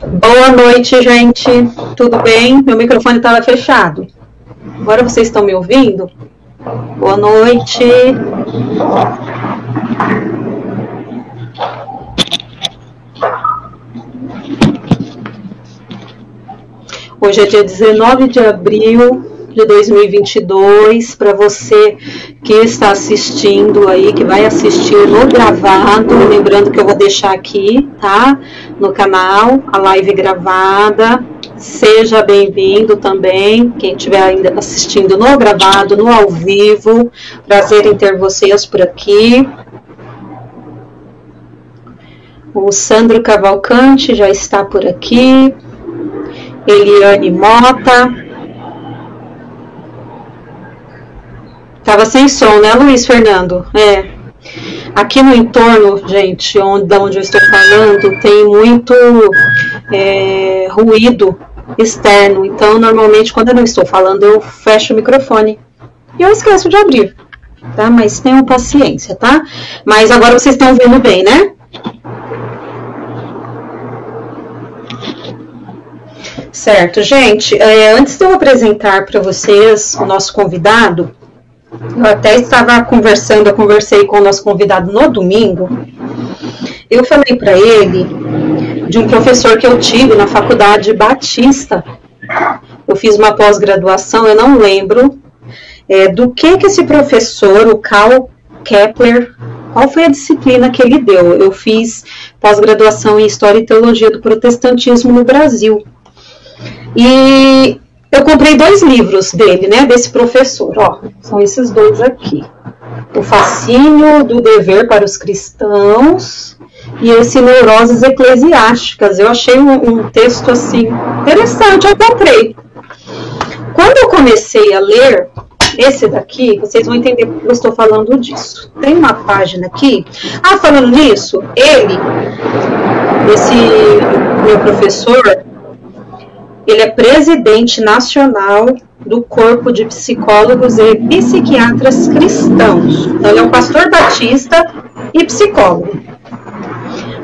Boa noite, gente. Tudo bem? Meu microfone estava fechado. Agora vocês estão me ouvindo? Boa noite. Hoje é dia 19 de abril de 2022, para você que está assistindo aí, que vai assistir no gravado, lembrando que eu vou deixar aqui, tá? No canal, a live gravada. Seja bem-vindo também, quem estiver ainda assistindo no gravado, no ao vivo. Prazer em ter vocês por aqui. O Sandro Cavalcante já está por aqui. Eliane Mota. Tava sem som, né, Luiz Fernando? É. Aqui no entorno, gente, da onde eu estou falando, tem muito ruído externo. Então, normalmente, quando eu não estou falando, eu fecho o microfone. E eu esqueço de abrir, tá? Mas tenham paciência, tá? Mas agora vocês estão ouvindo bem, né? Certo, gente. Antes de eu apresentar para vocês o nosso convidado, eu até conversei com o nosso convidado no domingo. Eu falei para ele de um professor que eu tive na Faculdade Batista. Eu fiz uma pós-graduação, eu não lembro do que esse professor, o Karl Kepler, qual foi a disciplina que ele deu. Eu fiz pós-graduação em História e Teologia do Protestantismo no Brasil. E eu comprei 2 livros dele, né, desse professor, ó, são esses 2 aqui. O Fascínio do Dever para os Cristãos e esse Neuroses Eclesiásticas. Eu achei um texto, assim, interessante, eu comprei. Quando eu comecei a ler esse daqui, vocês vão entender porque eu estou falando disso. Tem uma página aqui. Ah, falando nisso, esse meu professor, ele é presidente nacional do Corpo de Psicólogos e Psiquiatras Cristãos. Então, ele é um pastor batista e psicólogo.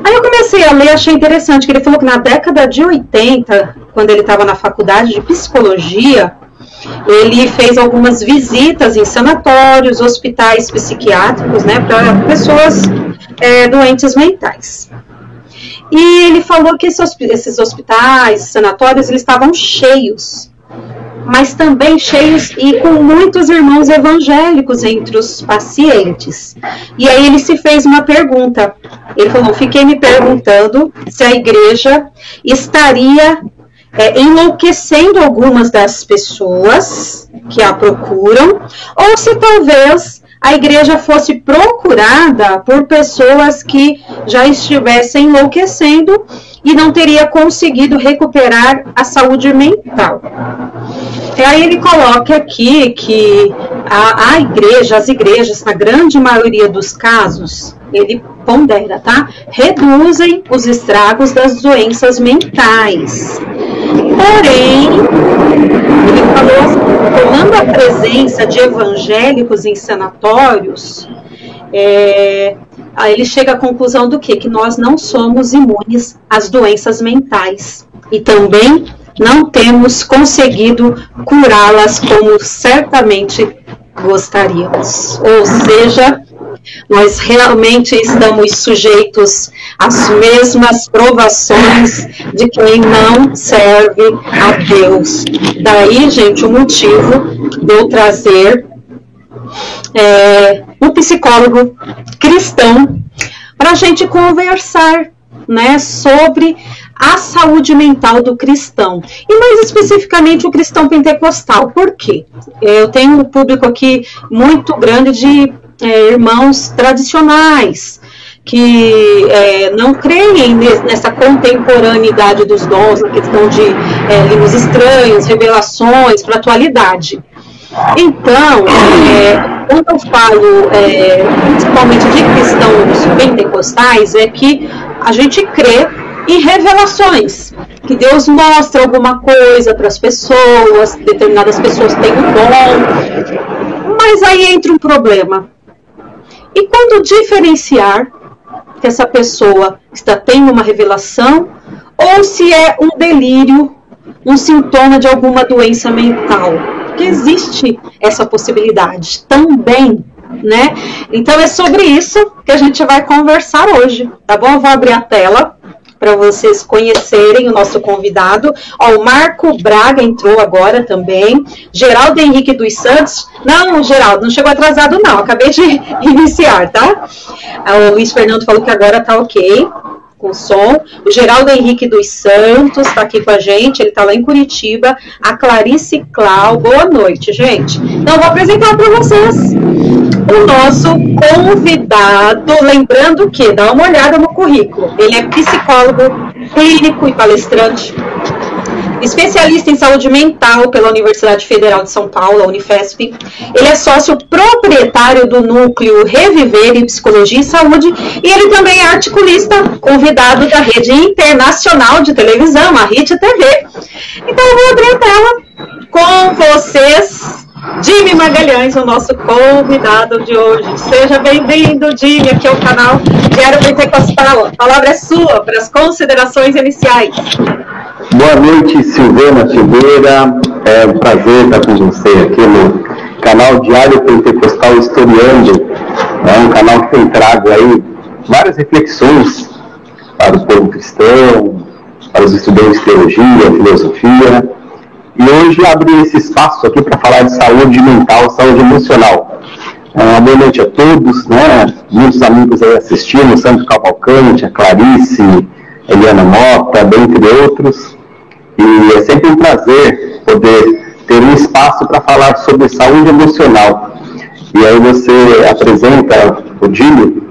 Aí eu comecei a ler, achei interessante, que ele falou que na década de 80, quando ele estava na faculdade de psicologia, ele fez algumas visitas em sanatórios, hospitais psiquiátricos, né, para pessoas doentes mentais. E ele falou que esses hospitais, sanatórios, eles estavam cheios, mas também cheios e com muitos irmãos evangélicos entre os pacientes. E aí ele se fez uma pergunta. Ele falou, fiquei me perguntando se a igreja estaria enlouquecendo algumas das pessoas que a procuram, ou se talvez a igreja fosse procurada por pessoas que já estivessem enlouquecendo e não teria conseguido recuperar a saúde mental. E aí ele coloca aqui que as igrejas, na grande maioria dos casos, ele pondera, tá? Reduzem os estragos das doenças mentais. Porém, ele falou assim, tomando a presença de evangélicos em sanatórios, aí ele chega à conclusão do quê? Que nós não somos imunes às doenças mentais e também não temos conseguido curá-las como certamente gostaríamos. Ou seja, nós realmente estamos sujeitos às mesmas provações de quem não serve a Deus. Daí, gente, o motivo de eu trazer um psicólogo cristão para a gente conversar, né, sobre a saúde mental do cristão, e mais especificamente o cristão pentecostal. Por quê? Eu tenho um público aqui muito grande de irmãos tradicionais, que não creem nessa contemporaneidade dos dons, na questão de livros estranhos, revelações para a atualidade. Então, quando eu falo principalmente de cristãos pentecostais, é que a gente crê em revelações, que Deus mostra alguma coisa para as pessoas, determinadas pessoas têm um dom, mas aí entra um problema. E quando diferenciar que essa pessoa está tendo uma revelação ou ou se é um delírio, um sintoma de alguma doença mental. Porque existe essa possibilidade também, né? Então é sobre isso que a gente vai conversar hoje, tá bom? Eu vou abrir a tela para vocês conhecerem o nosso convidado. Ó, o Marco Braga entrou agora também. Geraldo Henrique dos Santos. Não, Geraldo, não chegou atrasado não, acabei de iniciar, tá? O Luiz Fernando falou que agora tá ok com som. O Geraldo Henrique dos Santos está aqui com a gente, ele está lá em Curitiba. A Clarice Clau, boa noite, gente. Então, eu vou apresentar para vocês o nosso convidado. Lembrando que, dá uma olhada no currículo, ele é psicólogo, clínico e palestrante, especialista em saúde mental pela Universidade Federal de São Paulo, a Unifesp. Ele é sócio proprietário do núcleo Reviver em Psicologia e Saúde e ele também é articulista, convidado da rede internacional de televisão, a RIT TV. Então eu vou abrir a tela com vocês, Jimmy Magalhães, o nosso convidado de hoje. Seja bem-vindo, Jimmy, aqui ao canal Diário Pentecostal. A palavra é sua para as considerações iniciais. Boa noite, Silvana Silveira. É um prazer estar com você aqui no canal Diário Pentecostal Historiando. É um canal que tem trago aí várias reflexões para o povo cristão, para os estudantes de teologia, filosofia. E hoje abro esse espaço aqui para falar de saúde mental, saúde emocional. Boa noite a todos, né? Muitos amigos aí assistindo, Sandro Cavalcante, a Clarice, Eliana Mota, dentre outros. E é sempre um prazer poder ter um espaço para falar sobre saúde emocional. E aí você apresenta o Jimmy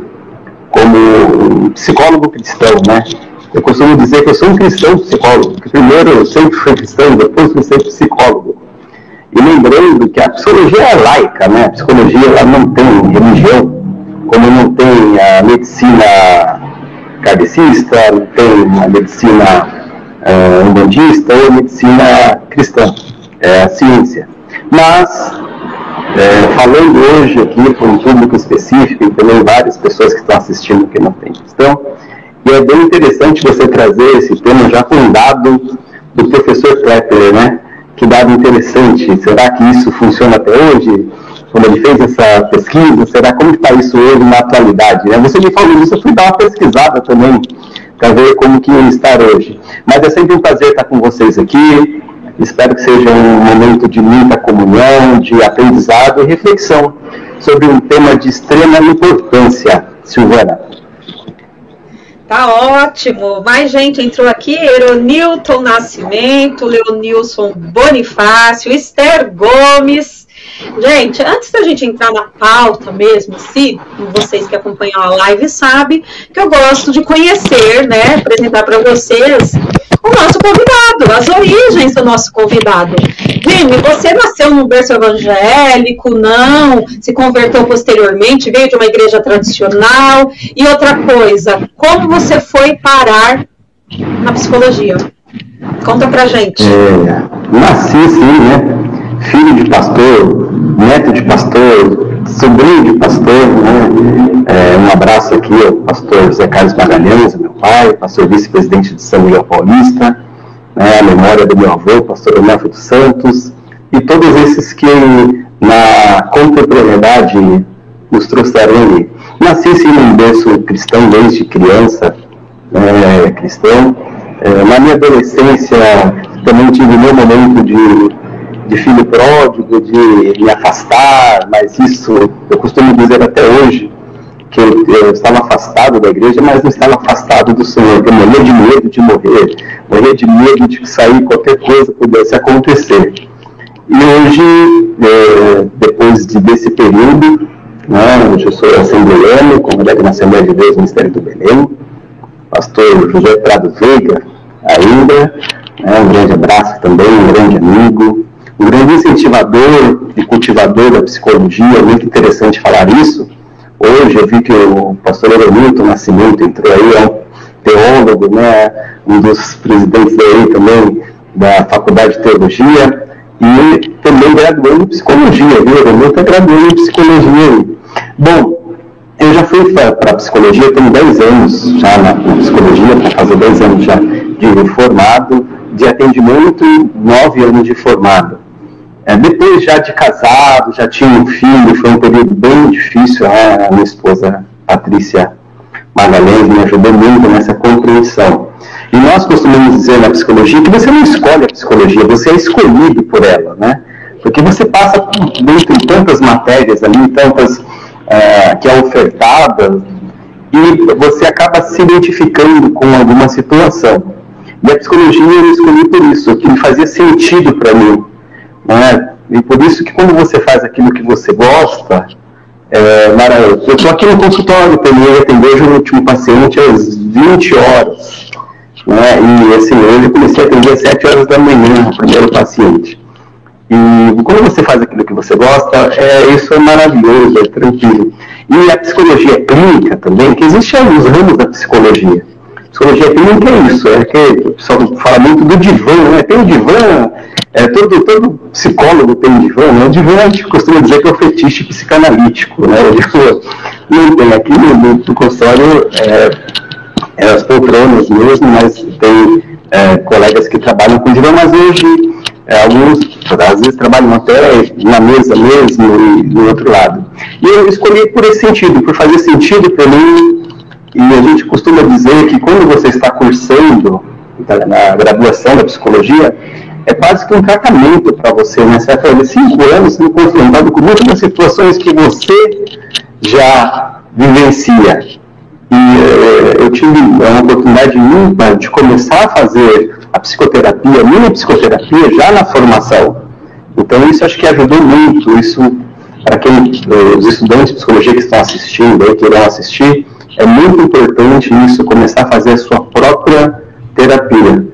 como um psicólogo cristão, né? Eu costumo dizer que eu sou um cristão psicólogo, porque primeiro eu sempre fui cristão, depois fui ser psicólogo. E lembrando que a psicologia é laica, né? A psicologia ela não tem religião, como não tem a medicina kardecista, não tem a medicina umbandista ou medicina cristã, é a ciência. Mas, falando hoje aqui para um público específico, e também várias pessoas que estão assistindo que não têm cristão, e é bem interessante você trazer esse tema já com um dado do professor Klepper, né? Que dado interessante. Será que isso funciona até hoje? Quando ele fez essa pesquisa, será como está isso hoje na atualidade? Né? Você me falou isso, eu fui dar uma pesquisada também, para ver como que ia estar hoje. Mas é sempre um prazer estar com vocês aqui. Espero que seja um momento de muita comunhão, de aprendizado e reflexão sobre um tema de extrema importância. Silvana. Tá ótimo. Mais gente entrou aqui. Eronilton Nascimento, Leonilson Bonifácio, Esther Gomes. Gente, antes da gente entrar na pauta mesmo, se vocês que acompanham a live sabem que eu gosto de conhecer, né, apresentar para vocês o nosso convidado, as origens do nosso convidado. Jimmy, você nasceu num berço evangélico, não? Se converteu posteriormente, veio de uma igreja tradicional? E outra coisa, como você foi parar na psicologia? Conta pra gente. Nasci sim, né? Filho de pastor, neto de pastor, sobrinho de pastor, né? Um abraço aqui ao pastor José Carlos Magalhães, meu pai, pastor vice-presidente de São Miguel Paulista, né? A memória do meu avô, pastor Onofre dos Santos, e todos esses que na contemporaneidade nos trouxeram ali. Nasci sim num berço cristão desde criança, cristão. Na minha adolescência também tive meu momento de filho pródigo, de me afastar, mas isso eu costumo dizer até hoje, que eu estava afastado da igreja, mas não estava afastado do Senhor, eu morria de medo de morrer, morria de medo de sair qualquer coisa pudesse acontecer. E hoje, depois desse período, né, hoje eu sou assembleiano, congrego na Assembleia de Deus, Ministério do Belém, pastor José Prado Veiga, ainda, um grande abraço também, um grande amigo, um grande incentivador e cultivador da psicologia. É muito interessante falar isso. Hoje eu vi que o pastor Eronilton Nascimento entrou aí, é um teólogo, né, um dos presidentes aí também da Faculdade de Teologia, e também graduou em psicologia, viu? Eronilton graduou em psicologia. Bom, eu já fui para a psicologia, eu tenho 10 anos já na psicologia, para fazer 10 anos já de formado, de atendimento, 9 anos de formado. Depois já de casado, já tinha um filho, foi um período bem difícil. A minha esposa, Patrícia Magalhães, me ajudou muito nessa compreensão. E nós costumamos dizer na psicologia que você não escolhe a psicologia, você é escolhido por ela, né? Porque você passa dentro de tantas matérias ali, tantas que é ofertada, e você acaba se identificando com alguma situação. E a psicologia eu escolhi por isso, que fazia sentido para mim. Né? E por isso que quando você faz aquilo que você gosta, eu estou aqui no consultório, terminei de atender hoje o último paciente às 20 horas. Né? E assim, hoje eu comecei a atender às 7 horas da manhã, o primeiro paciente. E quando você faz aquilo que você gosta, isso é maravilhoso, é tranquilo. E a psicologia clínica também, que existe alguns ramos da psicologia. Psicologia clínica é isso, que o pessoal fala muito do divã, né? Tem o divã, todo psicólogo tem um divã, né? O divã a gente costuma dizer que é o fetiche psicanalítico, né? Não tem aqui no consultório as poltronas mesmo, mas tem colegas que trabalham com divã, mas hoje alguns, às vezes, trabalham até na mesa mesmo e do outro lado. E eu escolhi por esse sentido, por fazer sentido para mim, e a gente costuma dizer que quando você está cursando na graduação da psicologia, é quase que um tratamento para você, né? Você vai fazer 5 anos sendo confrontado com muitas das situações que você já vivencia. E eu tive uma oportunidade ímpar de começar a fazer a psicoterapia, a minha psicoterapia, já na formação. Então isso acho que ajudou muito, isso para os estudantes de psicologia que estão assistindo, que irão assistir, é muito importante isso, começar a fazer a sua própria terapia.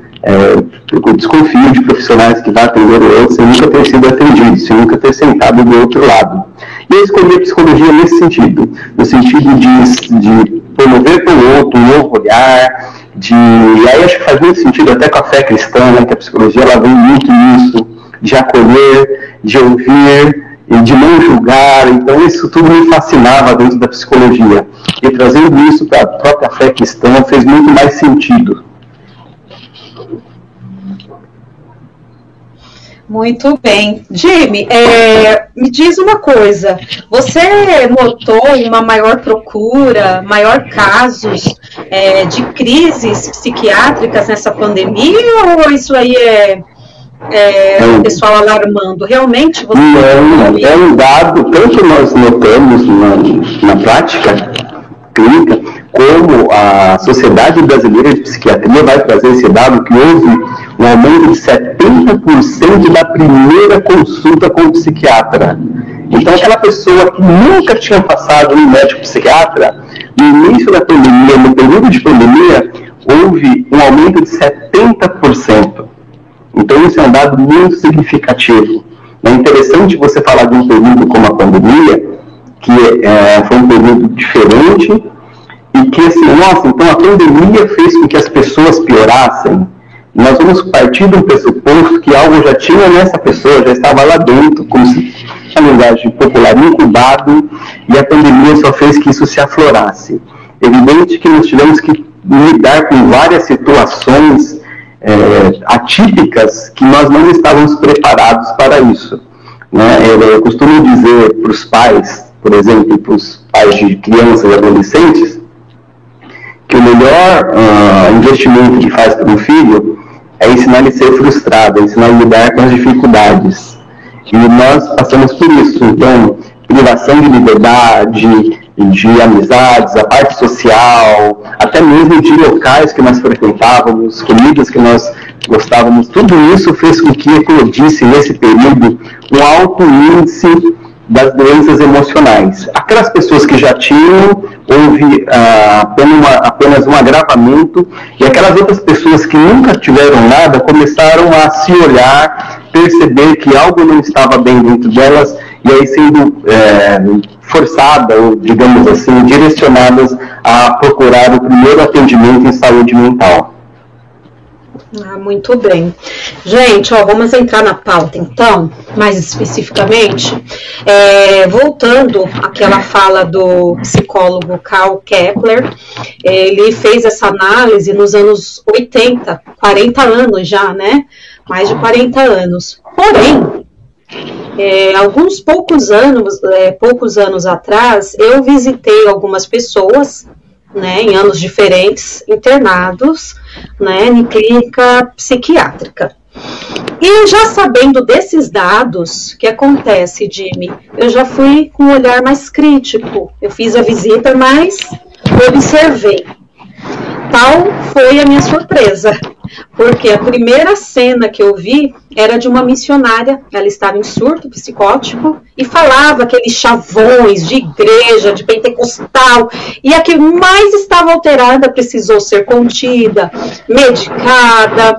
Eu desconfio de profissionais que vão atender outros sem nunca ter sido atendido, sem nunca ter sentado do outro lado. E eu escolhi a psicologia nesse sentido, no sentido de promover para o outro um novo olhar, e aí acho que faz muito sentido até com a fé cristã, né, que a psicologia ela vem muito nisso, de acolher, de ouvir, e de não julgar. Então isso tudo me fascinava dentro da psicologia. E trazendo isso para a própria fé cristã fez muito mais sentido. Muito bem. Jimmy, me diz uma coisa, você notou uma maior procura, maior casos de crises psiquiátricas nessa pandemia, ou isso aí o pessoal alarmando? Realmente você... Não, é um dado, tanto nós notamos na prática clínica, como a Sociedade Brasileira de Psiquiatria vai trazer esse dado, que houve um aumento de 70% da primeira consulta com o psiquiatra. Então, aquela pessoa que nunca tinha passado em médico psiquiatra, no início da pandemia, no período de pandemia, houve um aumento de 70%. Então, isso é um dado muito significativo. É interessante você falar de um período como a pandemia, que foi um período diferente, e que, assim, nossa, então a pandemia fez com que as pessoas piorassem. Nós vamos partir de um pressuposto que algo já tinha nessa pessoa, já estava lá dentro, como se, na linguagem popular, incubado, e a pandemia só fez que isso se aflorasse. Evidente que nós tivemos que lidar com várias situações atípicas que nós não estávamos preparados para isso. Né? Eu costumo dizer para os pais, por exemplo, para os pais de crianças e adolescentes, que o melhor investimento que faz para um filho é ensinar ele a ser frustrado, é ensinar ele a lidar com as dificuldades. E nós passamos por isso. Então, privação de liberdade, de amizades, a parte social, até mesmo de locais que nós frequentávamos, comidas que nós gostávamos, tudo isso fez com que eclodisse nesse período um alto índice das doenças emocionais. Aquelas pessoas que já tinham, houve apenas um agravamento, e aquelas outras pessoas que nunca tiveram nada começaram a se olhar, perceber que algo não estava bem dentro delas, e aí sendo forçadas, ou digamos assim, direcionadas a procurar o primeiro atendimento em saúde mental. Muito bem. Gente, vamos entrar na pauta então, mais especificamente, voltando àquela fala do psicólogo Karl Kepler. Ele fez essa análise nos anos 80, 40 anos já, né? Mais de 40 anos. Porém, alguns poucos anos atrás, eu visitei algumas pessoas, né, em anos diferentes, internados, né, em clínica psiquiátrica. E já sabendo desses dados, o que acontece, Jimmy? Eu já fui com um olhar mais crítico. Eu fiz a visita, mas observei. Tal foi a minha surpresa, porque a primeira cena que eu vi era de uma missionária. Ela estava em surto psicótico e falava aqueles chavões de igreja, de pentecostal, e a que mais estava alterada precisou ser contida, medicada.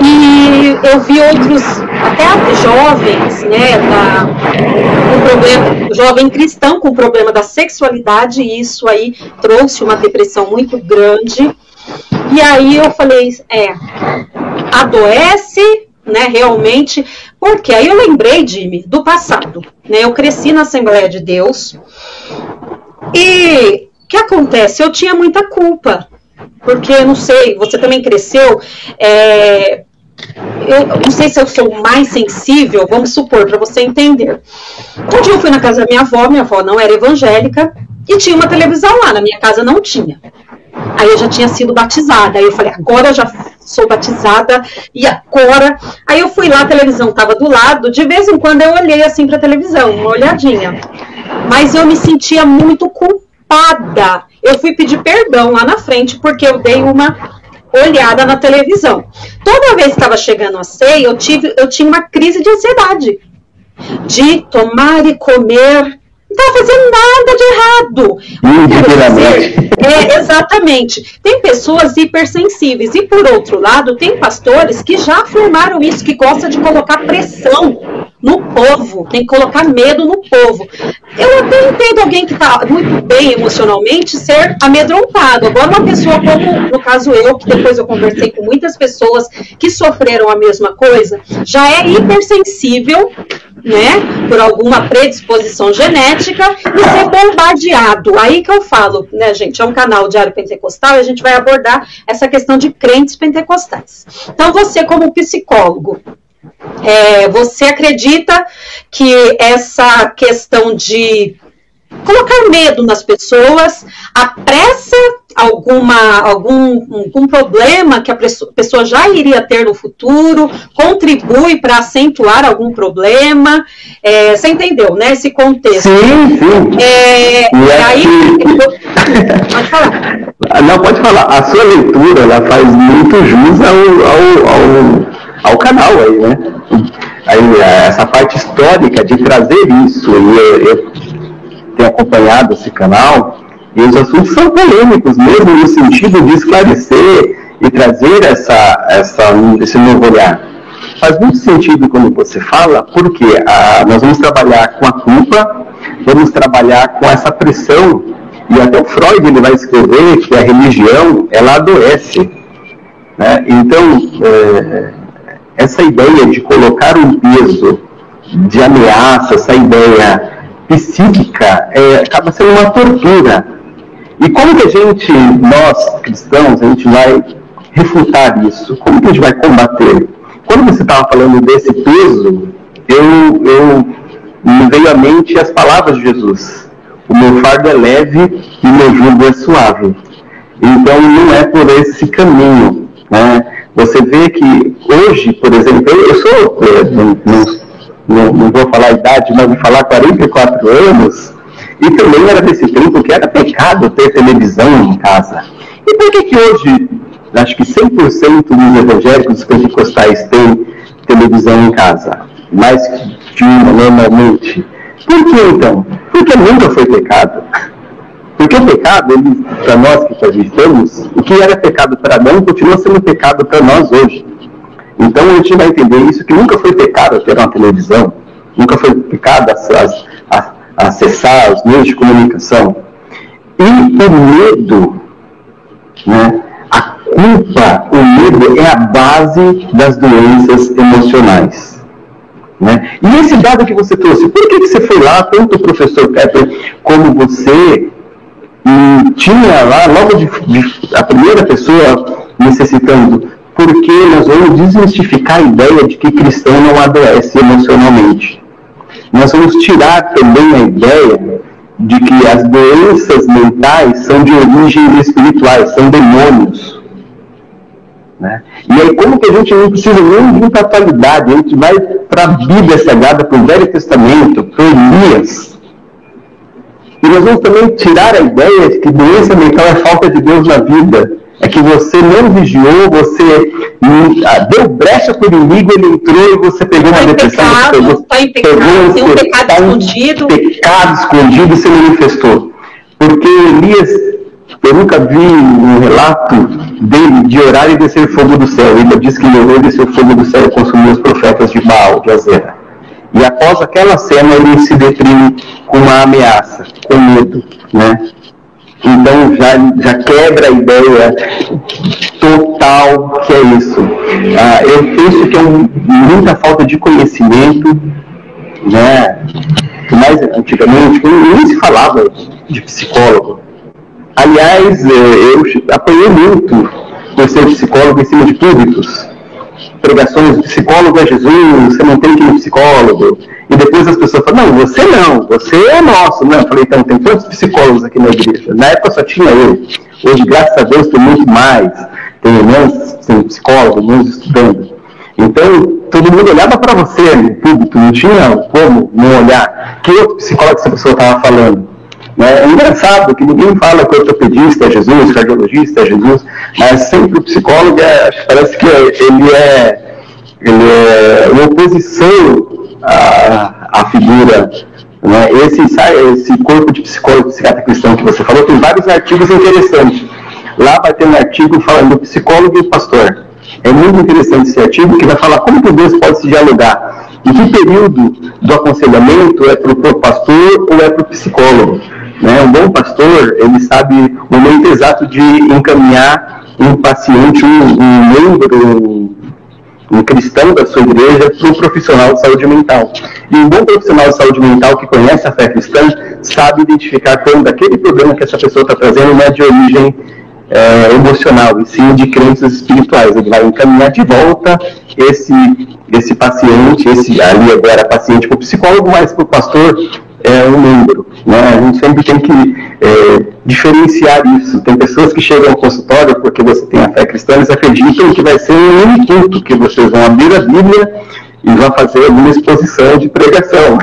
E eu vi outros, até jovens, né, com problema, jovem cristão com problema da sexualidade, e isso aí trouxe uma depressão muito grande. E aí eu falei, adoece, né, realmente, porque aí eu lembrei, Jimmy, do passado, né, eu cresci na Assembleia de Deus, e o que acontece? Eu tinha muita culpa, porque, não sei, você também cresceu, eu não sei se eu sou mais sensível, vamos supor, para você entender. Um dia eu fui na casa da minha avó não era evangélica, e tinha uma televisão lá, na minha casa não tinha. Aí eu já tinha sido batizada, aí eu falei, agora eu já sou batizada, e agora... Aí eu fui lá, a televisão estava do lado, de vez em quando eu olhei assim para a televisão, uma olhadinha. Mas eu me sentia muito culpada. Eu fui pedir perdão lá na frente, porque eu dei uma olhada na televisão. Toda vez que estava chegando a ceia, eu tinha uma crise de ansiedade, de tomar e comer... Não estava fazendo nada de errado. O que eu quero dizer exatamente. Tem pessoas hipersensíveis. E, por outro lado, tem pastores que já afirmaram isso, que gostam de colocar pressão no povo. Tem que colocar medo no povo. Eu até entendo alguém que está muito bem emocionalmente ser amedrontado. Agora, uma pessoa como, no caso eu, que depois eu conversei com muitas pessoas que sofreram a mesma coisa, já é hipersensível, né, por alguma predisposição genética, e ser bombardeado. Aí que eu falo, né, gente, é um canal Diário Pentecostal e a gente vai abordar essa questão de crentes pentecostais. Então, você como psicólogo, você acredita que essa questão de colocar medo nas pessoas apressa algum problema que a pessoa já iria ter no futuro, contribui para acentuar algum problema? Você entendeu, né, esse contexto? Sim, sim. Aí, pode falar. Não, pode falar. A sua leitura, ela faz muito jus ao canal aí, né? Aí, essa parte histórica de trazer isso, e eu tenho acompanhado esse canal, e os assuntos são polêmicos mesmo, no sentido de esclarecer e trazer esse novo olhar. Faz muito sentido quando você fala, porque nós vamos trabalhar com a culpa, vamos trabalhar com essa pressão, e até o Freud ele vai escrever que a religião, ela adoece, né? Então, essa ideia de colocar um peso de ameaça, essa ideia psíquica, acaba sendo uma tortura. E como que nós cristãos, a gente vai refutar isso? Como que a gente vai combater? Quando você estava falando desse peso, me veio à mente as palavras de Jesus. O meu fardo é leve e o meu jugo é suave. Então não é por esse caminho, né? Você vê que hoje, por exemplo, eu sou, não vou falar a idade, mas vou falar 44 anos, e também era desse tempo que era pecado ter televisão em casa. E por que hoje, acho que 100% dos evangélicos pentecostais têm televisão em casa? Mais de uma, normalmente. Por que então? Porque nunca foi pecado. Porque o pecado, para nós que acreditamos, o que era pecado para Adão continua sendo pecado para nós hoje. Então a gente vai entender isso, que nunca foi pecado ter uma televisão, nunca foi pecado acessar os meios de comunicação. E o medo, né, a culpa, o medo é a base das doenças emocionais. Né? E esse dado que você trouxe, por que você foi lá, tanto o professor Pepper como você, e tinha lá, logo a primeira pessoa necessitando, porque nós vamos desmistificar a ideia de que cristão não adoece emocionalmente. Nós vamos tirar também a ideia de que as doenças mentais são de origem espirituais, são demônios. Né? E aí, como que a gente não precisa nem vir para a atualidade, a gente vai para a Bíblia Sagrada, para o Velho Testamento, para Elias. E nós vamos também tirar a ideia de que doença mental é falta de Deus na vida. É que você não vigiou, você deu brecha para o inimigo, ele entrou e você pegou uma depressão. Está em pecado, tem um pecado escondido. Pecado escondido e se manifestou. Porque Elias, eu nunca vi um relato dele de orar e descer fogo do céu. Ele diz que ele orou e desceu fogo do céu e consumiu os profetas de Baal, de Azera. E após aquela cena ele se deprime com uma ameaça, com medo, né? Então já quebra a ideia total que é isso. Eu penso que é muita falta de conhecimento, né? Mas antigamente nem se falava de psicólogo. Aliás, eu apanhei muito por ser psicólogo em cima de públicos. Pregações, psicólogo é Jesus, você não tem que ir no psicólogo. E depois as pessoas falam, não, você é nosso. Não, eu falei, então, tem quantos psicólogos aqui na igreja? Na época só tinha eu. Hoje, graças a Deus, tem muito mais. Tem psicólogo, menos estudando. Então, todo mundo olhava para você no público, não tinha como não olhar. Que outro psicólogo essa pessoa estava falando? É engraçado que ninguém fala que o ortopedista é Jesus, o cardiologista é Jesus, mas sempre o psicólogo parece que ele é uma oposição à figura. Né? Esse corpo de psicólogo, psiquiatra cristão que você falou, tem vários artigos interessantes. Lá vai ter um artigo falando do psicólogo e do pastor. É muito interessante esse artigo, que vai falar como que Deus pode se dialogar. Em que período do aconselhamento é para o pastor ou é para o psicólogo? Né? Um bom pastor, ele sabe o momento exato de encaminhar um paciente, um membro, um cristão da sua igreja para um profissional de saúde mental. E um bom profissional de saúde mental que conhece a fé cristã sabe identificar quando aquele problema que essa pessoa está trazendo não é de origem emocional, e sim de crenças espirituais. Ele vai encaminhar de volta esse paciente, ali agora paciente para o psicólogo, mas para o pastor é um membro. Né? A gente sempre tem que diferenciar isso. Tem pessoas que chegam ao consultório porque você tem a fé cristã, eles acreditam que vai ser um único culto, que vocês vão abrir a Bíblia e vão fazer alguma exposição de pregação.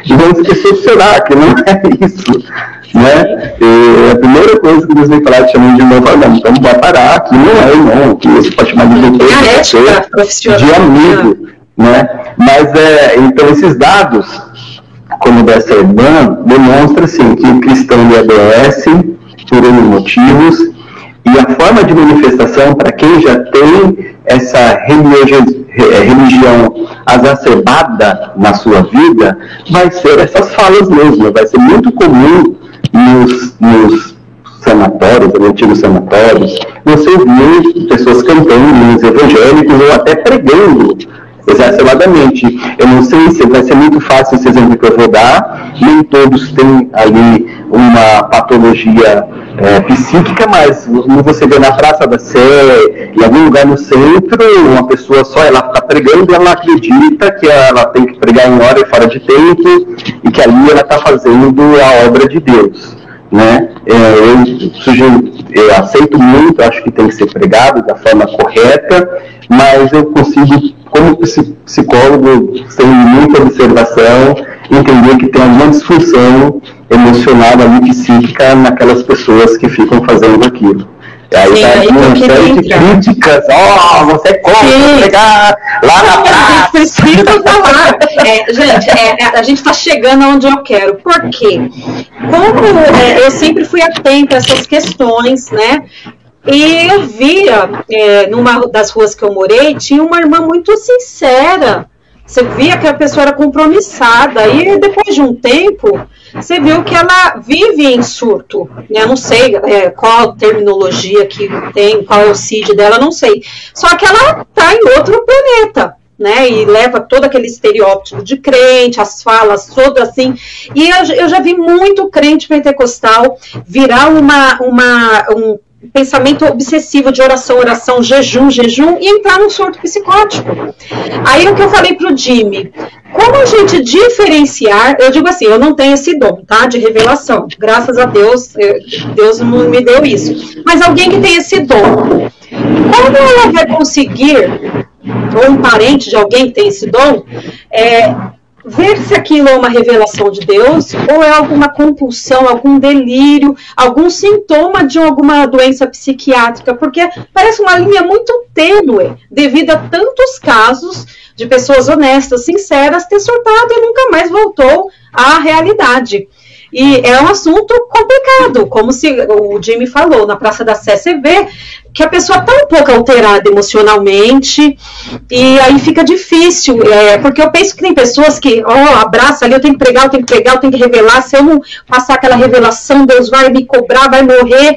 E vão se decepcionar, que não é isso. Né? A primeira coisa que Deus vem falar de chamar de irmão, fala, não, então vai parar, aqui não é irmão, que você pode chamar de doutor, de amigo. Né? Mas, então, esses dados, como dessa irmã, demonstra assim, que o cristão adoece por N motivos, e a forma de manifestação, para quem já tem essa religião exacerbada na sua vida, vai ser essas falas mesmo. Vai ser muito comum nos sanatórios, nos antigos sanatórios, você ouvir pessoas cantando, nos evangélicos, ou até pregando exacerbadamente. Eu não sei se vai ser muito fácil esse exemplo que eu vou dar, nem todos têm ali uma patologia psíquica, mas você vê na Praça da Sé, em algum lugar no centro, uma pessoa só, ela está pregando e ela acredita que ela tem que pregar em hora e fora de tempo, e que ali ela está fazendo a obra de Deus. Né? Eu aceito muito, acho que tem que ser pregado da forma correta, mas eu consigo, como psicólogo, sem muita observação, entender que tem alguma disfunção emocional ali, psíquica, naquelas pessoas que ficam fazendo aquilo. Aí tá uma série de críticas, você corre pegar lá na praça. Precisa falar. Gente, a gente está chegando aonde eu quero. Por quê? Como eu sempre fui atenta a essas questões, né? E eu via, numa das ruas que eu morei, tinha uma irmã muito sincera, Você via que a pessoa era compromissada, e depois de um tempo, você viu que ela vive em surto. Eu não sei qual terminologia que tem, qual é o CID dela, não sei. Só que ela está em outro planeta, né? E leva todo aquele estereótipo de crente, as falas todas assim. E eu já vi muito crente pentecostal virar um pensamento obsessivo de oração, jejum, e entrar num surto psicótico. Aí o que eu falei pro Jimmy, como a gente diferenciar, eu digo assim, eu não tenho esse dom, tá, de revelação, graças a Deus, Deus não me deu isso, mas alguém que tem esse dom, como ela vai conseguir, ou um parente de alguém que tem esse dom, ver se aquilo é uma revelação de Deus ou é alguma compulsão, algum delírio, algum sintoma de alguma doença psiquiátrica, porque parece uma linha muito tênue devido a tantos casos de pessoas honestas, sinceras, ter surtado e nunca mais voltou à realidade. E é um assunto complicado, como se o Jimmy falou, na Praça da Sé, você vê que a pessoa está um pouco alterada emocionalmente, e aí fica difícil, porque eu penso que tem pessoas que, abraça ali, eu tenho que pregar, eu tenho que revelar, se eu não passar aquela revelação, Deus vai me cobrar, vai morrer.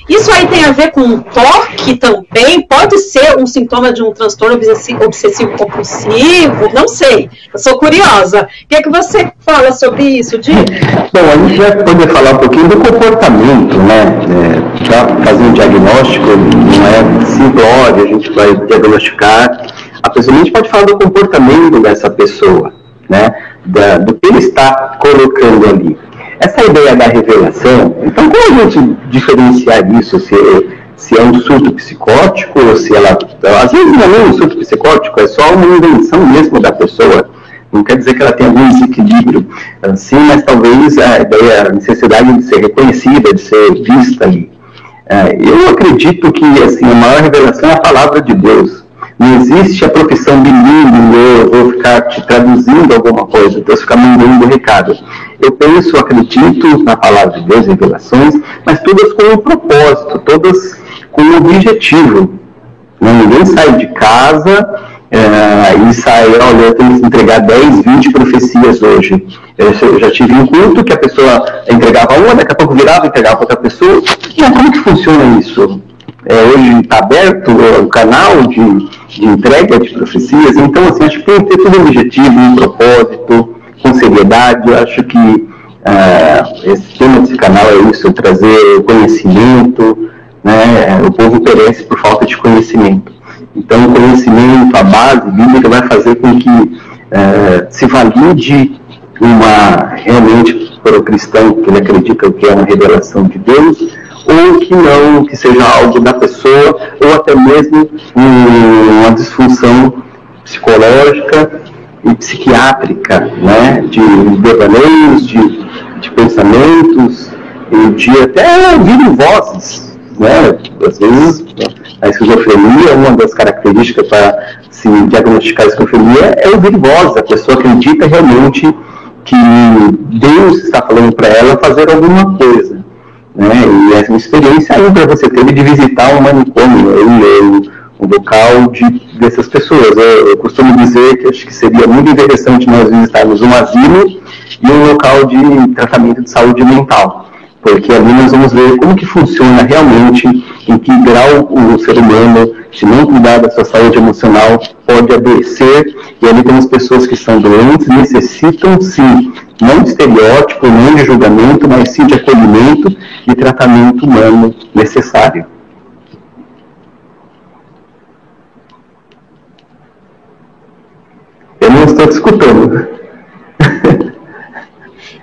Isso aí tem a ver com toque também? Pode ser um sintoma de um transtorno obsessivo-compulsivo? Não sei. Eu sou curiosa. O que é que você fala sobre isso, Di? Bom, a gente vai poder falar um pouquinho do comportamento, né? Para fazer um diagnóstico, não é simplório, a gente vai diagnosticar. A pessoa, a gente pode falar do comportamento dessa pessoa, né? Do que ele está colocando ali. Essa ideia da revelação, então como a gente diferenciar isso, se é um surto psicótico, ou se ela, às vezes não é um surto psicótico, é só uma invenção mesmo da pessoa, não quer dizer que ela tenha algum desequilíbrio, assim, mas talvez a ideia, a necessidade de ser reconhecida, de ser vista ali. Eu acredito que assim, a maior revelação é a palavra de Deus. Não existe a profissão bilíngue, eu vou ficar te traduzindo alguma coisa, Deus ficar mandando um recado. Eu penso, acredito na palavra de Deus, revelações, mas todas com um propósito, todas com um objetivo. Ninguém sai de casa e sai, olha, eu tenho que entregar 10, 20 profecias hoje. Eu já tive um culto que a pessoa entregava uma, daqui a pouco virava e entregava para outra pessoa. Como que funciona isso? Hoje está aberto o canal de entrega de profecias, então assim, acho que tem que ter todo um objetivo, um propósito, com seriedade. Eu acho que esse tema desse canal é isso, trazer conhecimento, né? O povo perece por falta de conhecimento. Então o conhecimento, a base bíblica vai fazer com que se valide realmente para o cristão que ele acredita que é uma revelação de Deus, ou que não, que seja algo da pessoa, ou até mesmo uma disfunção psicológica e psiquiátrica, né, de devaneios, de pensamentos, e de até ouvir vozes, né, às vezes a esquizofrenia, uma das características para se diagnosticar a esquizofrenia é ouvir vozes, a pessoa acredita realmente que Deus está falando para ela fazer alguma coisa. E essa experiência ainda você teve de visitar um manicômio, um local dessas pessoas. Eu costumo dizer que acho que seria muito interessante nós visitarmos um asilo e um local de tratamento de saúde mental, porque ali nós vamos ver como que funciona realmente, em que grau o ser humano, se não cuidar da sua saúde emocional, pode adoecer, e ali temos pessoas que estão doentes, necessitam sim, não de estereótipo, não de julgamento, mas sim de acolhimento e tratamento humano necessário. Eu não estou te escutando.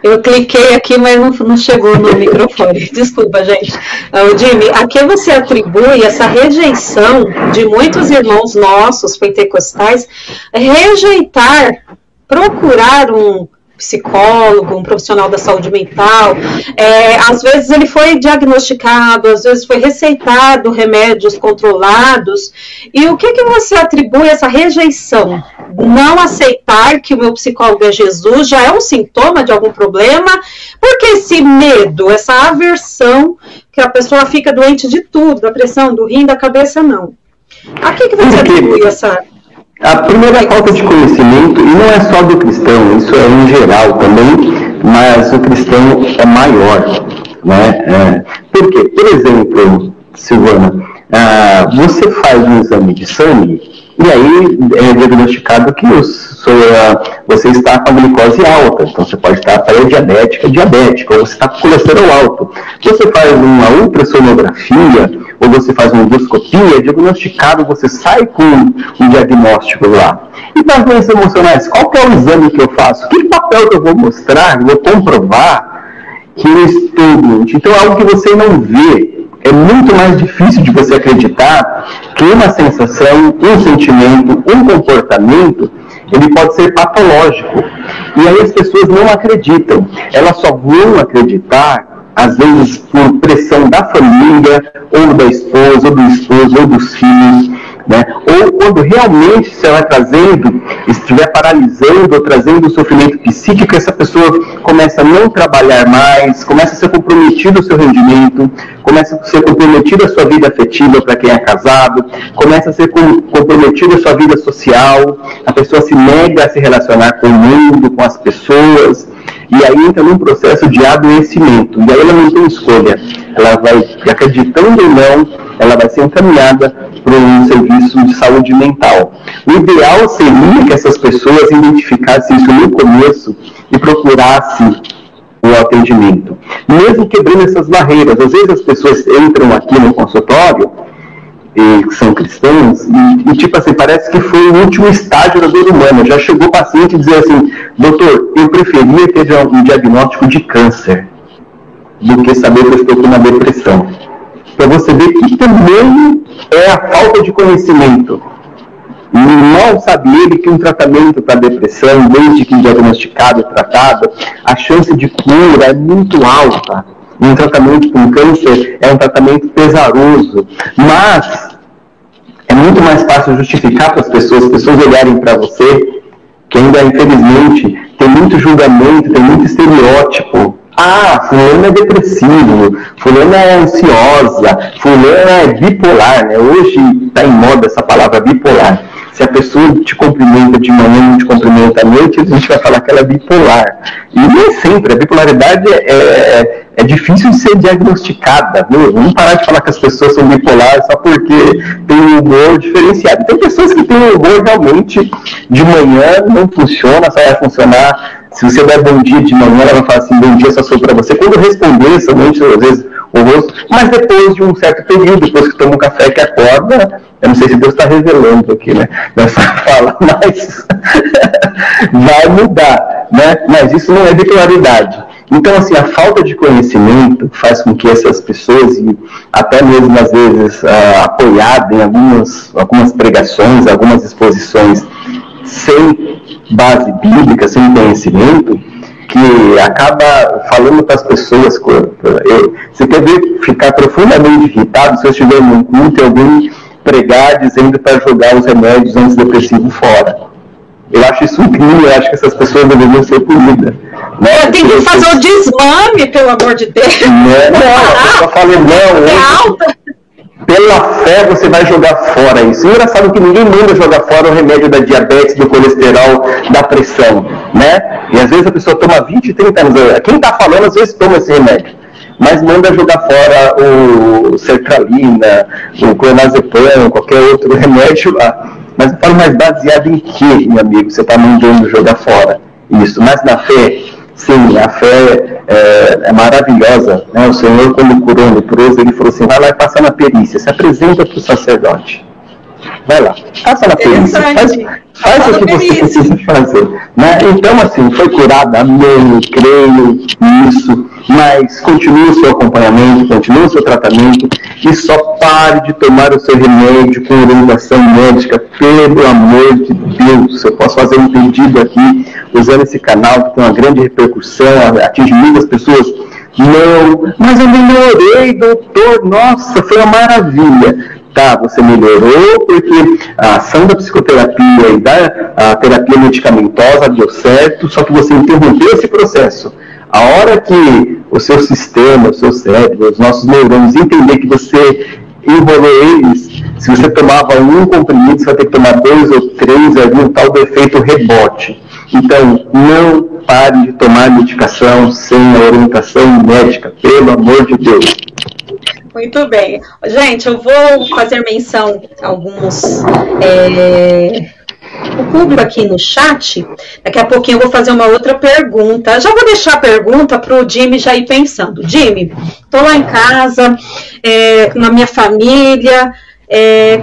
Eu cliquei aqui, mas não chegou no microfone. Desculpa, gente. Jimmy, a que você atribui essa rejeição de muitos irmãos nossos, pentecostais, rejeitar, procurar um psicólogo, um profissional da saúde mental? Às vezes ele foi diagnosticado, às vezes foi receitado remédios controlados. E o que você atribui essa rejeição? Não aceitar que o meu psicólogo é Jesus já é um sintoma de algum problema? Porque esse medo, essa aversão, que a pessoa fica doente de tudo, da pressão, do rim, da cabeça, não. A que você atribui essa... A primeira é a falta de conhecimento, e não é só do cristão, isso é em geral também, mas o cristão é maior, né? Por quê? Por exemplo, Silvana, você faz um exame de sangue, e aí é diagnosticado que você está com a glicose alta, então você pode estar pré-diabética, diabética, ou você está com colesterol alto. Você faz uma ultrassonografia, ou você faz uma endoscopia, é diagnosticado, você sai com um diagnóstico lá. E para as doenças emocionais, qual que é o exame que eu faço? Que papel que eu vou mostrar, vou comprovar que eu estou doente? Então é algo que você não vê. É muito mais difícil de você acreditar que uma sensação, um sentimento, um comportamento, ele pode ser patológico. E aí as pessoas não acreditam. Elas só vão acreditar, às vezes, por pressão da família, ou da esposa, ou do esposo, ou dos filhos, né? Ou quando realmente você vai trazendo, estiver paralisando ou trazendo um sofrimento psíquico, essa pessoa começa a não trabalhar mais, começa a ser comprometido o seu rendimento, começa a ser comprometido a sua vida afetiva para quem é casado, começa a ser comprometido a sua vida social, a pessoa se nega a se relacionar com o mundo, com as pessoas, e aí entra num processo de adoecimento, e aí ela não tem escolha, ela vai, acreditando ou não, ela vai ser encaminhada para um serviço de saúde mental. O ideal seria que essas pessoas identificassem isso no começo e procurassem o atendimento, mesmo quebrando essas barreiras. Às vezes as pessoas entram aqui no consultório, e são cristãos, e tipo assim, parece que foi o último estágio da dor humana. Já chegou o paciente e dizer assim: doutor, eu preferia ter um diagnóstico de câncer do que saber que eu estou com uma depressão. Para você ver que também é a falta de conhecimento. E mal sabe ele que um tratamento para depressão, desde que diagnosticado e tratado, a chance de cura é muito alta. Um tratamento com câncer é um tratamento pesaroso, mas é muito mais fácil justificar para as pessoas olharem para você, que ainda, infelizmente, tem muito julgamento, tem muito estereótipo. Ah, fulano é depressivo, fulano é ansiosa, fulano é bipolar, né? Hoje está em moda essa palavra bipolar. Se a pessoa te cumprimenta de manhã e não te cumprimenta à noite, a gente vai falar que ela é bipolar. E nem sempre, a bipolaridade é difícil de ser diagnosticada, viu? Vamos parar de falar que as pessoas são bipolares só porque tem um humor diferenciado. Tem pessoas que têm um humor realmente de manhã, não funciona, só vai funcionar. Se você der bom dia de manhã, ela vai falar assim: bom dia, só sou para você. Quando responder, somente às vezes o rosto, mas depois de um certo período, depois que toma um café que acorda, eu não sei se Deus está revelando aqui, né, nessa fala, mas vai mudar, né? Mas isso não é bipolaridade. Então, assim, a falta de conhecimento faz com que essas pessoas, e até mesmo às vezes apoiadas em algumas pregações, algumas exposições sem base bíblica, sem conhecimento, que acaba falando para as pessoas. Você quer ver ficar profundamente irritado se eu estiver num culto e alguém pregar dizendo para jogar os remédios antidepressivos fora. Eu acho isso um crime, eu acho que essas pessoas deveriam ser punidas. Né? Tem que fazer o desmame, pelo amor de Deus. Não, eu falei, não. Pela fé você vai jogar fora isso. Engraçado que ninguém manda jogar fora o remédio da diabetes, do colesterol, da pressão, né? E às vezes a pessoa toma 20, 30 anos. Quem está falando às vezes toma esse remédio, mas manda jogar fora o sertralina, o clonazepam, qualquer outro remédio lá. Mas eu falo, mais baseado em que, meu amigo, você está mandando jogar fora isso? Mas na fé, sim, a fé é maravilhosa, né? O Senhor, quando curou o leproso, ele falou assim: vai lá e passa na perícia, se apresenta para o sacerdote. Vai lá, passa na perícia, faz o que você precisa fazer. Né? Então, assim, foi curado, amém, creio nisso, mas continue o seu acompanhamento, continue o seu tratamento e só pare de tomar o seu remédio com orientação médica, pelo amor de Deus. Eu posso fazer um pedido aqui, usando esse canal, que tem uma grande repercussão, atinge muitas pessoas. Não, mas eu melhorei, doutor, nossa, foi uma maravilha. Tá, você melhorou porque a ação da psicoterapia e da terapia medicamentosa deu certo, só que você interrompeu esse processo. A hora que o seu sistema, o seu cérebro, os nossos neurônios entender que você enrolou eles, Se você tomava um comprimido, você vai ter que tomar 2 ou 3, ali um tal do efeito rebote. Então, não pare de tomar medicação sem a orientação médica, pelo amor de Deus. Muito bem. Gente, eu vou fazer menção a alguns... o público aqui no chat. Daqui a pouquinho eu vou fazer uma outra pergunta. Já vou deixar a pergunta para o Jimmy já ir pensando. Jimmy, estou lá em casa, na minha família...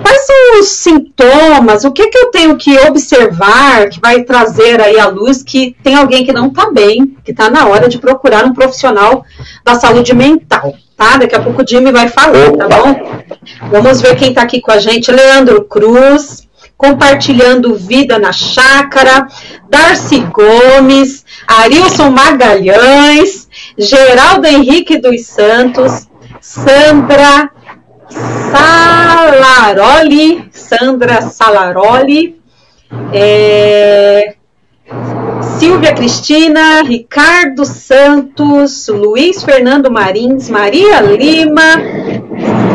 quais são os sintomas? O que eu tenho que observar que vai trazer aí à luz que tem alguém que não está bem, que está na hora de procurar um profissional da saúde mental, tá? Daqui a pouco o Jimmy vai falar, tá bom? Vamos ver quem está aqui com a gente. Leandro Cruz, compartilhando vida na chácara, Darcy Gomes, Arilson Magalhães, Geraldo Henrique dos Santos, Sandra Salaroli, Silvia Cristina, Ricardo Santos, Luiz Fernando Marins, Maria Lima,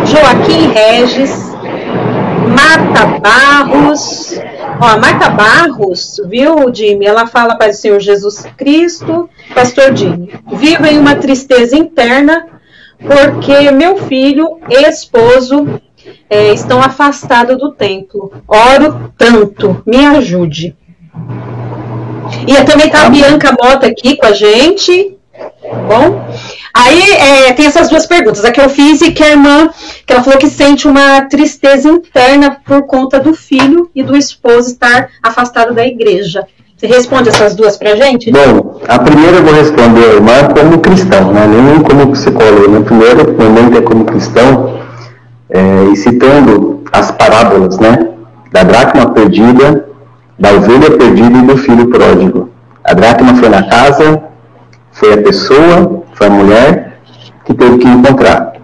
Joaquim Regis, Marta Barros. Ó, a Marta Barros, viu, Jimmy? Ela fala para o Senhor Jesus Cristo, Pastor Jimmy, vivo em uma tristeza interna porque meu filho e esposo estão afastados do templo. Oro tanto, me ajude. E também está a Bianca Mota aqui com a gente. Bom, aí tem essas duas perguntas. A que eu fiz e que a irmã, que ela falou que sente uma tristeza interna por conta do filho e do esposo estar afastado da igreja. Você responde essas duas pra gente? Bom, a primeira eu vou responder a irmã como cristão, né? Nem como psicólogo. No primeiro momento é como cristão, e citando as parábolas, né? Da dracma perdida, da ovelha perdida e do filho pródigo. A dracma foi na casa, foi a pessoa, foi a mulher que teve que encontrar.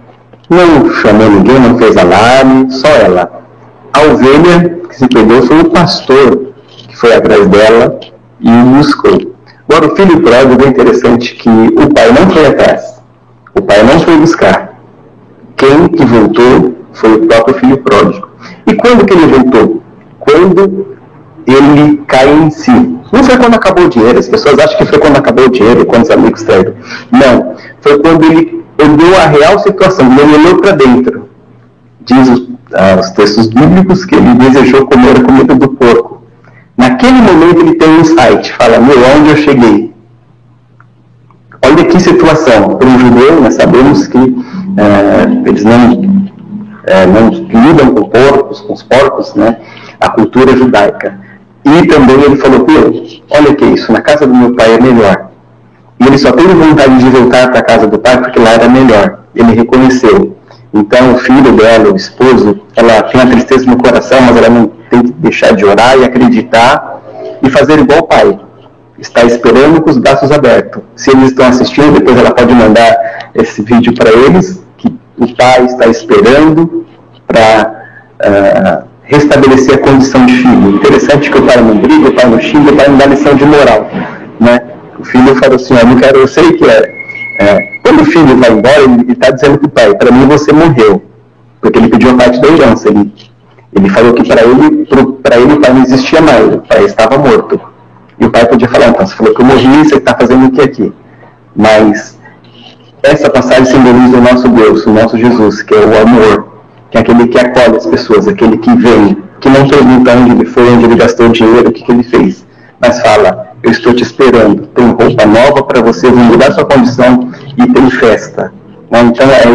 Não chamou ninguém, não fez alarme, só ela. A ovelha que se perdeu foi o pastor que foi atrás dela e buscou. Agora, o filho pródigo é interessante que o pai não foi atrás, o pai não foi buscar. Quem que voltou foi o próprio filho pródigo. E quando que ele voltou? Quando ele cai em si. Não foi quando acabou o dinheiro, as pessoas acham que foi quando acabou o dinheiro, quando os amigos traíram. Não, foi quando ele olhou a real situação, ele olhou para dentro. Diz os textos bíblicos que ele desejou comer a comida do porco. Naquele momento ele tem um insight, fala, onde eu cheguei? Olha que situação. Para um judeu, nós sabemos que eles não lidam com porcos, com os porcos, né? A cultura judaica. E também ele falou, olha que isso, na casa do meu pai é melhor. E ele só teve vontade de voltar para a casa do pai porque lá era melhor. Ele reconheceu. Então o filho dela, o esposo, ela tem uma tristeza no coração, mas ela não tem que deixar de orar e acreditar e fazer igual o pai. Está esperando com os braços abertos. Se eles estão assistindo, depois ela pode mandar esse vídeo para eles, que o pai está esperando para restabelecer a condição de filho. Interessante que o pai não briga, o pai não xinga, o pai não dá lição de moral, né? O filho fala assim, eu sei que quando o filho vai embora, ele está dizendo para o pai, para mim você morreu, porque ele pediu a parte da herança. Ele falou que para ele o pai não existia mais, o pai estava morto. E o pai podia falar, então, você falou que eu morri, você está fazendo o que aqui? Mas essa passagem simboliza o nosso Deus, o nosso Jesus, que é o amor, que é aquele que acolhe as pessoas, aquele que vem, que não pergunta onde ele foi, onde ele gastou dinheiro, o que ele fez, mas fala, eu estou te esperando, tem roupa nova para você, vou mudar sua condição e tem festa. Então é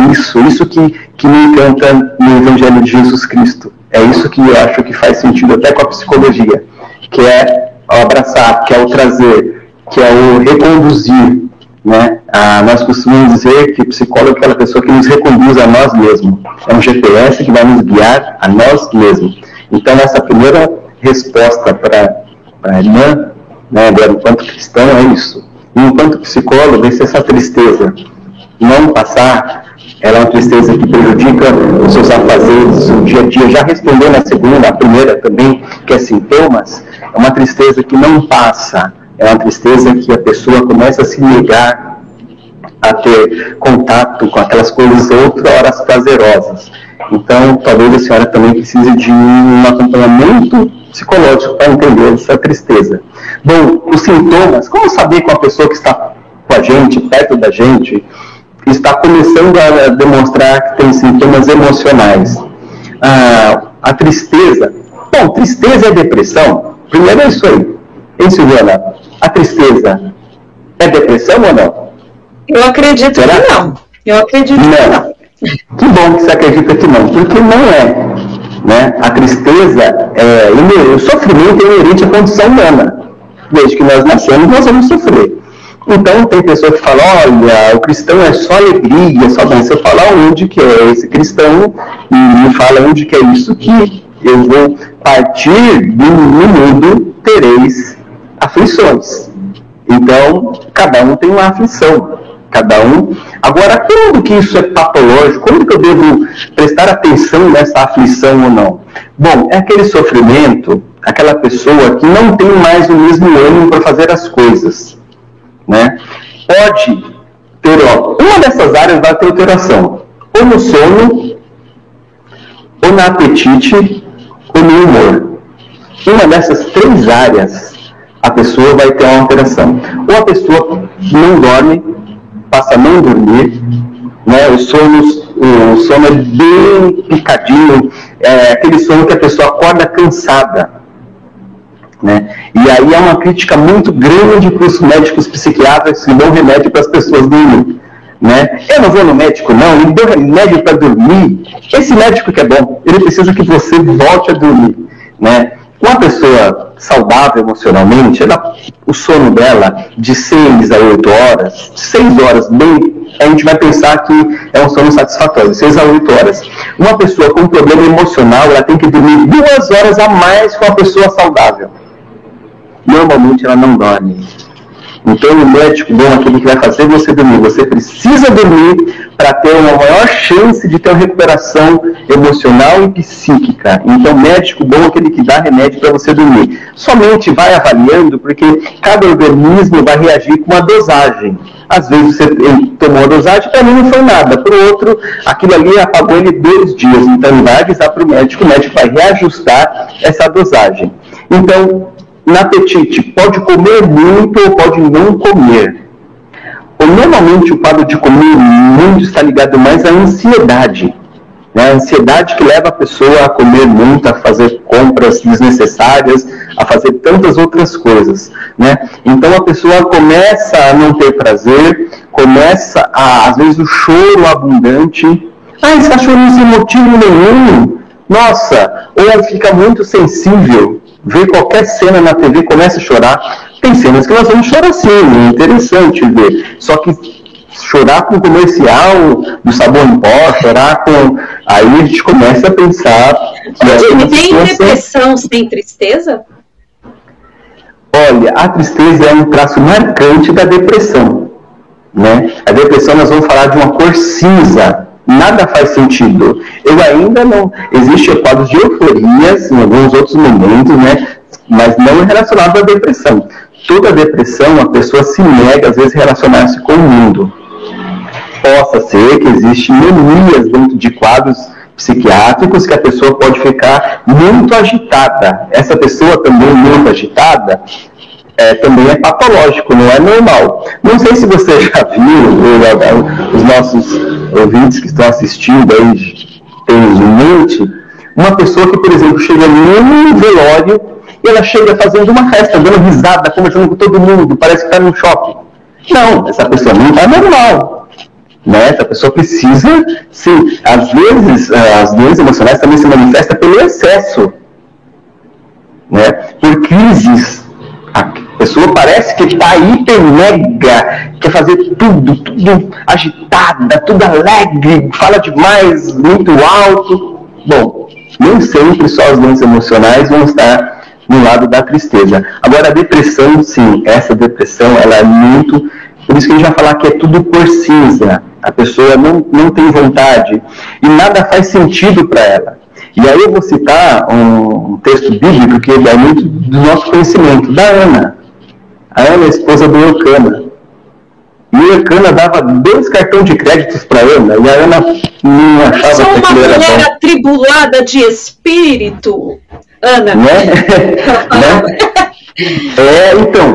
isso que me encanta no Evangelho de Jesus Cristo. É isso que eu acho que faz sentido até com a psicologia, que é o abraçar, que é o trazer, que é o reconduzir, né? Nós costumamos dizer que o psicólogo é aquela pessoa que nos reconduz a nós mesmos. É um GPS que vai nos guiar a nós mesmos. Então essa primeira resposta para a irmã, né, agora enquanto cristão, é isso. E enquanto psicólogo, essa tristeza não passar, ela é uma tristeza que prejudica os seus afazeres, o dia a dia. Já respondendo a primeira também, que é sintomas, é uma tristeza que não passa, é uma tristeza que a pessoa começa a se negar a ter contato com aquelas coisas outroras prazerosas. Então, talvez a senhora também precise de um acompanhamento psicológico para entender essa tristeza. Bom, os sintomas, como saber que uma pessoa que está com a gente, perto da gente, está começando a demonstrar que tem sintomas emocionais? A tristeza. Bom, tristeza é depressão? Primeiro é isso aí. Hein, Silvana? A tristeza é depressão ou não? Eu acredito que não. Eu acredito que não. Que bom que você acredita que não, porque não é. Né? A tristeza, o sofrimento é inerente à condição humana. Desde que nós nascemos, nós vamos sofrer. Então, tem pessoa que fala, olha, o cristão é só alegria, só bem. Se eu falar onde que é esse cristão, e me fala onde que é isso que eu vou partir do mundo, tereis aflições. Então, cada um tem uma aflição. Cada um. Agora, quando que isso é patológico? Quando que eu devo prestar atenção nessa aflição ou não? Bom, é aquele sofrimento, aquela pessoa que não tem mais o mesmo ânimo para fazer as coisas. Né? Pode ter, uma dessas áreas vai ter alteração. Ou no sono, ou no apetite, ou no humor. Uma dessas 3 áreas, a pessoa vai ter uma alteração. Ou a pessoa não dorme, passa a não dormir, né? O sono é bem picadinho, é aquele sono que a pessoa acorda cansada, né? E aí é uma crítica muito grande para os médicos psiquiatras que dão remédio para as pessoas dormir, né? Eu não vou no médico não, ele deu remédio para dormir. Esse médico que é bom, ele precisa que você volte a dormir, né? Uma pessoa saudável emocionalmente, o sono dela de 6 a 8 horas, 6 horas, bem, a gente vai pensar que é um sono satisfatório, 6 a 8 horas. Uma pessoa com problema emocional, ela tem que dormir 2 horas a mais que uma pessoa saudável. Normalmente ela não dorme. Então o médico bom, aquele que vai fazer você dormir, você precisa dormir para ter uma maior chance de ter uma recuperação emocional e psíquica. Então médico bom é aquele que dá remédio para você dormir. Somente vai avaliando, porque cada organismo vai reagir com uma dosagem. Às vezes você tomou a dosagem, para mim não foi nada. Para o outro, aquilo ali apagou ele 2 dias. Então ele vai avisar para o médico vai reajustar essa dosagem. Então, no apetite, pode comer muito ou pode não comer. Normalmente o quadro de comer muito está ligado mais à ansiedade. Né? A ansiedade que leva a pessoa a comer muito, a fazer compras desnecessárias, a fazer tantas outras coisas. Né? Então a pessoa começa a não ter prazer, começa às vezes o choro abundante. Esse cachorro não tem motivo nenhum. Nossa, ou ela fica muito sensível. Vê qualquer cena na TV, começa a chorar. Tem cenas que nós vamos chorar sim, é interessante ver. Só que chorar com comercial do sabão em pó, chorar com... Aí a gente começa a pensar... Tem depressão sem tristeza? Olha, a tristeza é um traço marcante da depressão. Né? A depressão, nós vamos falar de uma cor cinza. Nada faz sentido. Eu ainda não... Existem quadros de euforias em alguns outros momentos, né? Mas não é relacionado à depressão. Toda depressão, a pessoa se nega, às vezes, a relacionar-se com o mundo. Possa ser que existem manias dentro de quadros psiquiátricos que a pessoa pode ficar muito agitada. Essa pessoa também muito agitada também é patológico, não é normal. Não sei se você já viu, os nossos ouvintes que estão assistindo aí tem em mente, uma pessoa que, por exemplo, chega num velório e ela chega fazendo uma festa, dando risada, conversando com todo mundo, parece que está num shopping. Não, essa pessoa não está normal. Né? Essa pessoa precisa, sim, às vezes, as doenças emocionais também se manifestam pelo excesso, né? Por crises. A pessoa parece que está hiper mega, quer fazer tudo agitada, tudo alegre, fala demais, muito alto. Bom, nem sempre só as doenças emocionais vão estar no lado da tristeza. Agora, a depressão, sim, essa depressão, ela é muito... Por isso que a gente vai falar que é tudo cor cinza. A pessoa não tem vontade e nada faz sentido para ela. E aí eu vou citar um texto bíblico que é muito do nosso conhecimento, da Ana. A Ana é a esposa do Eucana. E a Ana dava 2 cartões de créditos para Ana, e a Ana não achava que aquilo era bom. Sou uma mulher atribulada de espírito, Ana. Né? Então,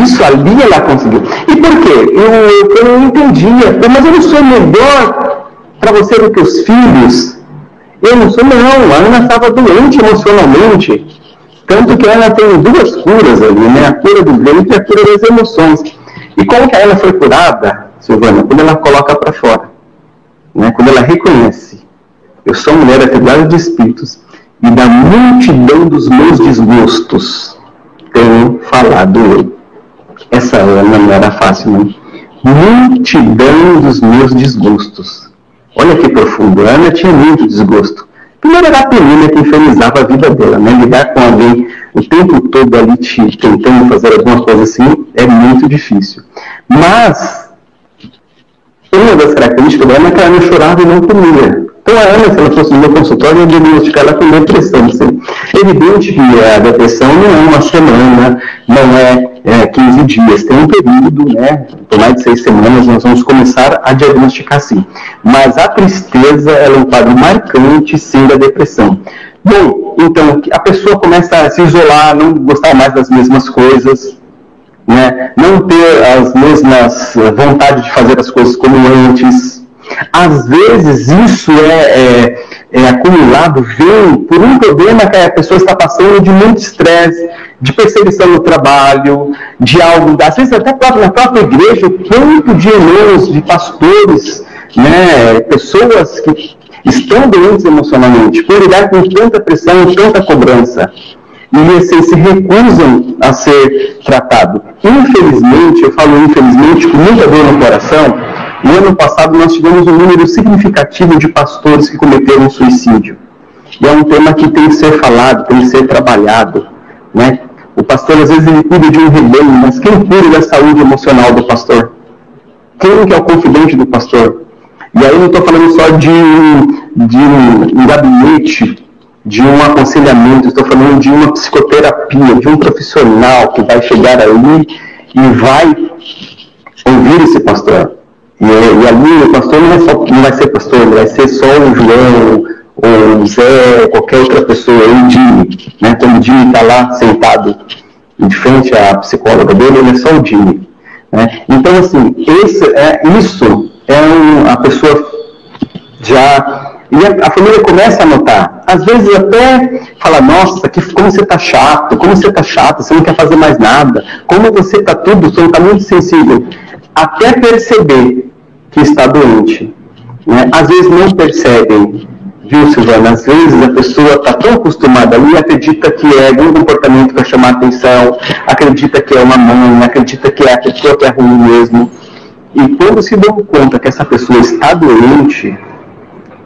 isso ali ela conseguiu. E por quê? Eu não entendia, mas eu não sou melhor para você do que os filhos. Eu não sou, não. A Ana estava doente emocionalmente. Tanto que a Ana tem 2 curas ali, né? A cura do ventre e a cura das emoções. E como que a Ana foi curada, Silvana? Quando ela coloca para fora. Né? Quando ela reconhece. Eu sou mulher atribulada de espíritos e da multidão dos meus desgostos tenho falado eu. Essa Ana não era fácil, não. Multidão dos meus desgostos. Olha que profundo. A Ana tinha muito desgosto. Primeiro era a penina que infernizava a vida dela, né? Lidar com alguém o tempo todo ali tentando fazer alguma coisa assim é muito difícil. Mas uma das características dela é que ela não chorava e não comia. Então a Ana, se ela fosse no meu consultório, eu ia diagnosticar ela com depressão. Assim. É evidente que a depressão não é uma semana, não é 15 dias. Tem um período, né? Por mais de 6 semanas nós vamos começar a diagnosticar sim. Mas a tristeza ela é um quadro marcante, sim, da depressão. Bom, então a pessoa começa a se isolar, não gostar mais das mesmas coisas, né? Não ter as mesmas vontades de fazer as coisas como antes. Às vezes isso é acumulado, vem por um problema que a pessoa está passando de muito estresse, de perseguição no trabalho, de algo, às vezes até na própria igreja, o quanto de irmãos, de pastores, né, pessoas que estão doentes emocionalmente, por lidar com tanta pressão, tanta cobrança, e assim, se recusam a ser tratados. Infelizmente, eu falo infelizmente com muita dor no coração, no ano passado nós tivemos um número significativo de pastores que cometeram suicídio. E é um tema que tem que ser falado, tem que ser trabalhado. Né? O pastor às vezes ele cuida de um rebanho, mas quem cuida da saúde emocional do pastor? Quem que é o confidente do pastor? E aí não estou falando só de um gabinete, de um aconselhamento, estou falando de uma psicoterapia, de um profissional que vai chegar ali e vai ouvir esse pastor. E ali o pastor não vai ser pastor, ele vai ser só o João, ou o Zé, qualquer outra pessoa, o Jimmy, né? Quando o Jimmy está lá sentado de frente à psicóloga dele, ele é só o Jimmy. Né? Então, assim, a pessoa já... E a família começa a notar. Às vezes até fala, nossa, como você está chato, você não quer fazer mais nada, como você está você está muito sensível. Até perceber que está doente. Né? Às vezes não percebem, viu, Silvana? Às vezes a pessoa está tão acostumada ali, acredita que é algum comportamento para chamar atenção, acredita que é uma mãe, acredita que é a pessoa que é ruim mesmo. E quando se dão conta que essa pessoa está doente,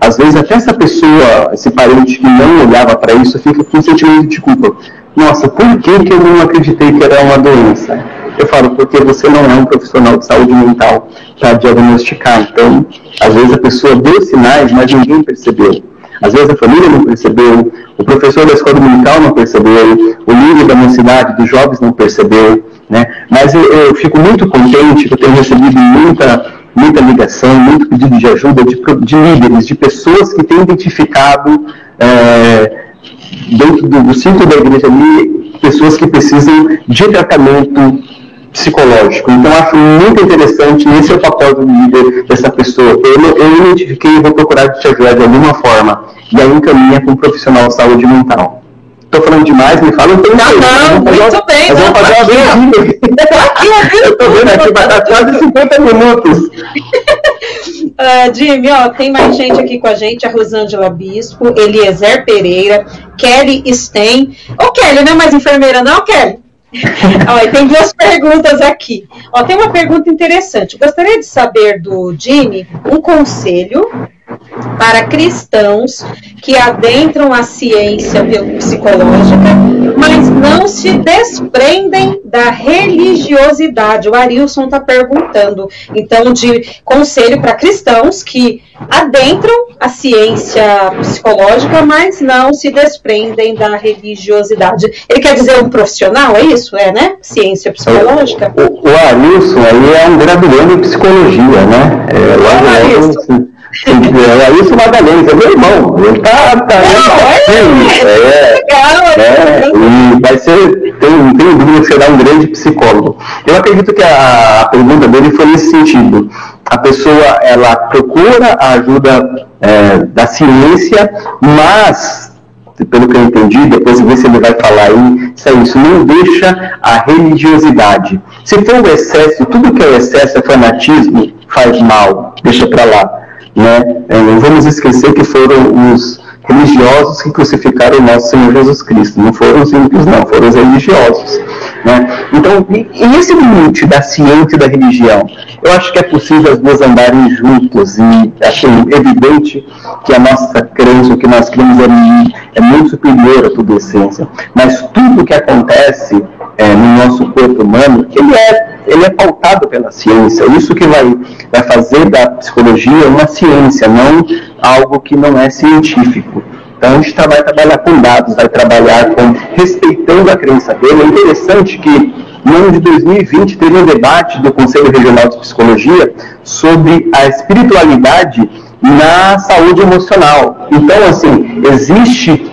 às vezes até essa pessoa, esse parente que não olhava para isso, fica com um sentimento de culpa. Nossa, por que eu não acreditei que era uma doença? Eu falo, porque você não é um profissional de saúde mental para diagnosticar. Então, às vezes a pessoa deu sinais, mas ninguém percebeu. Às vezes a família não percebeu, o professor da escola dominical não percebeu, o líder da mocidade, dos jovens não percebeu. Né? Mas eu fico muito contente que eu tenho recebido muita ligação, muito pedido de ajuda de líderes, de pessoas que têm identificado dentro do ciclo da igreja ali, pessoas que precisam de tratamento psicológico. Então, acho muito interessante, esse é o papel do líder dessa pessoa. Eu identifiquei e vou procurar te ajudar de alguma forma. E aí encaminha com um profissional de saúde mental. Estou falando demais, me fala, muito bem. Nós vamos fazer uma vez. Eu estou vendo aqui, vai dar quase 50 minutos. Jimmy, tem mais gente aqui com a gente, a Rosângela Bispo, Eliezer Pereira, Kelly Sten. Kelly, não é mais enfermeira não, Kelly? Tem 2 perguntas aqui. Tem uma pergunta interessante. Gostaria de saber do Jimmy um conselho para cristãos que adentram a ciência psicológica, mas não se desprendem da religião religiosidade. O Arilson está perguntando, então, de conselho para cristãos que adentram a ciência psicológica, mas não se desprendem da religiosidade. Ele quer dizer um profissional, é isso? É, né? Ciência psicológica? O Arilson aí é um graduando em psicologia, né? O Arilson Magalhães, é meu irmão. Ele e vai ser, tenho dúvida que será um grande psicólogo. Eu acredito que a pergunta dele foi nesse sentido. A pessoa, ela procura a ajuda da ciência, mas, pelo que eu entendi, depois eu ver se ele vai falar aí, isso não deixa a religiosidade. Se for o excesso, tudo que é o excesso é fanatismo, faz mal, deixa para lá. Né? Não vamos esquecer que foram os religiosos que crucificaram o nosso Senhor Jesus Cristo, não foram os ímpios, não, foram os religiosos. Né? Então, e esse limite da ciência e da religião? Eu acho que é possível as duas andarem juntos, e acho evidente que a nossa crença, o que nós cremos é muito superior a toda a ciência, mas tudo que acontece no nosso corpo humano, ele é pautado pela ciência. Isso que vai fazer da psicologia uma ciência, não algo que não é científico. Então a gente vai trabalhar com dados, vai trabalhar respeitando a crença dele. É interessante que no ano de 2020 teve um debate do Conselho Regional de Psicologia sobre a espiritualidade na saúde emocional. Então, assim, existe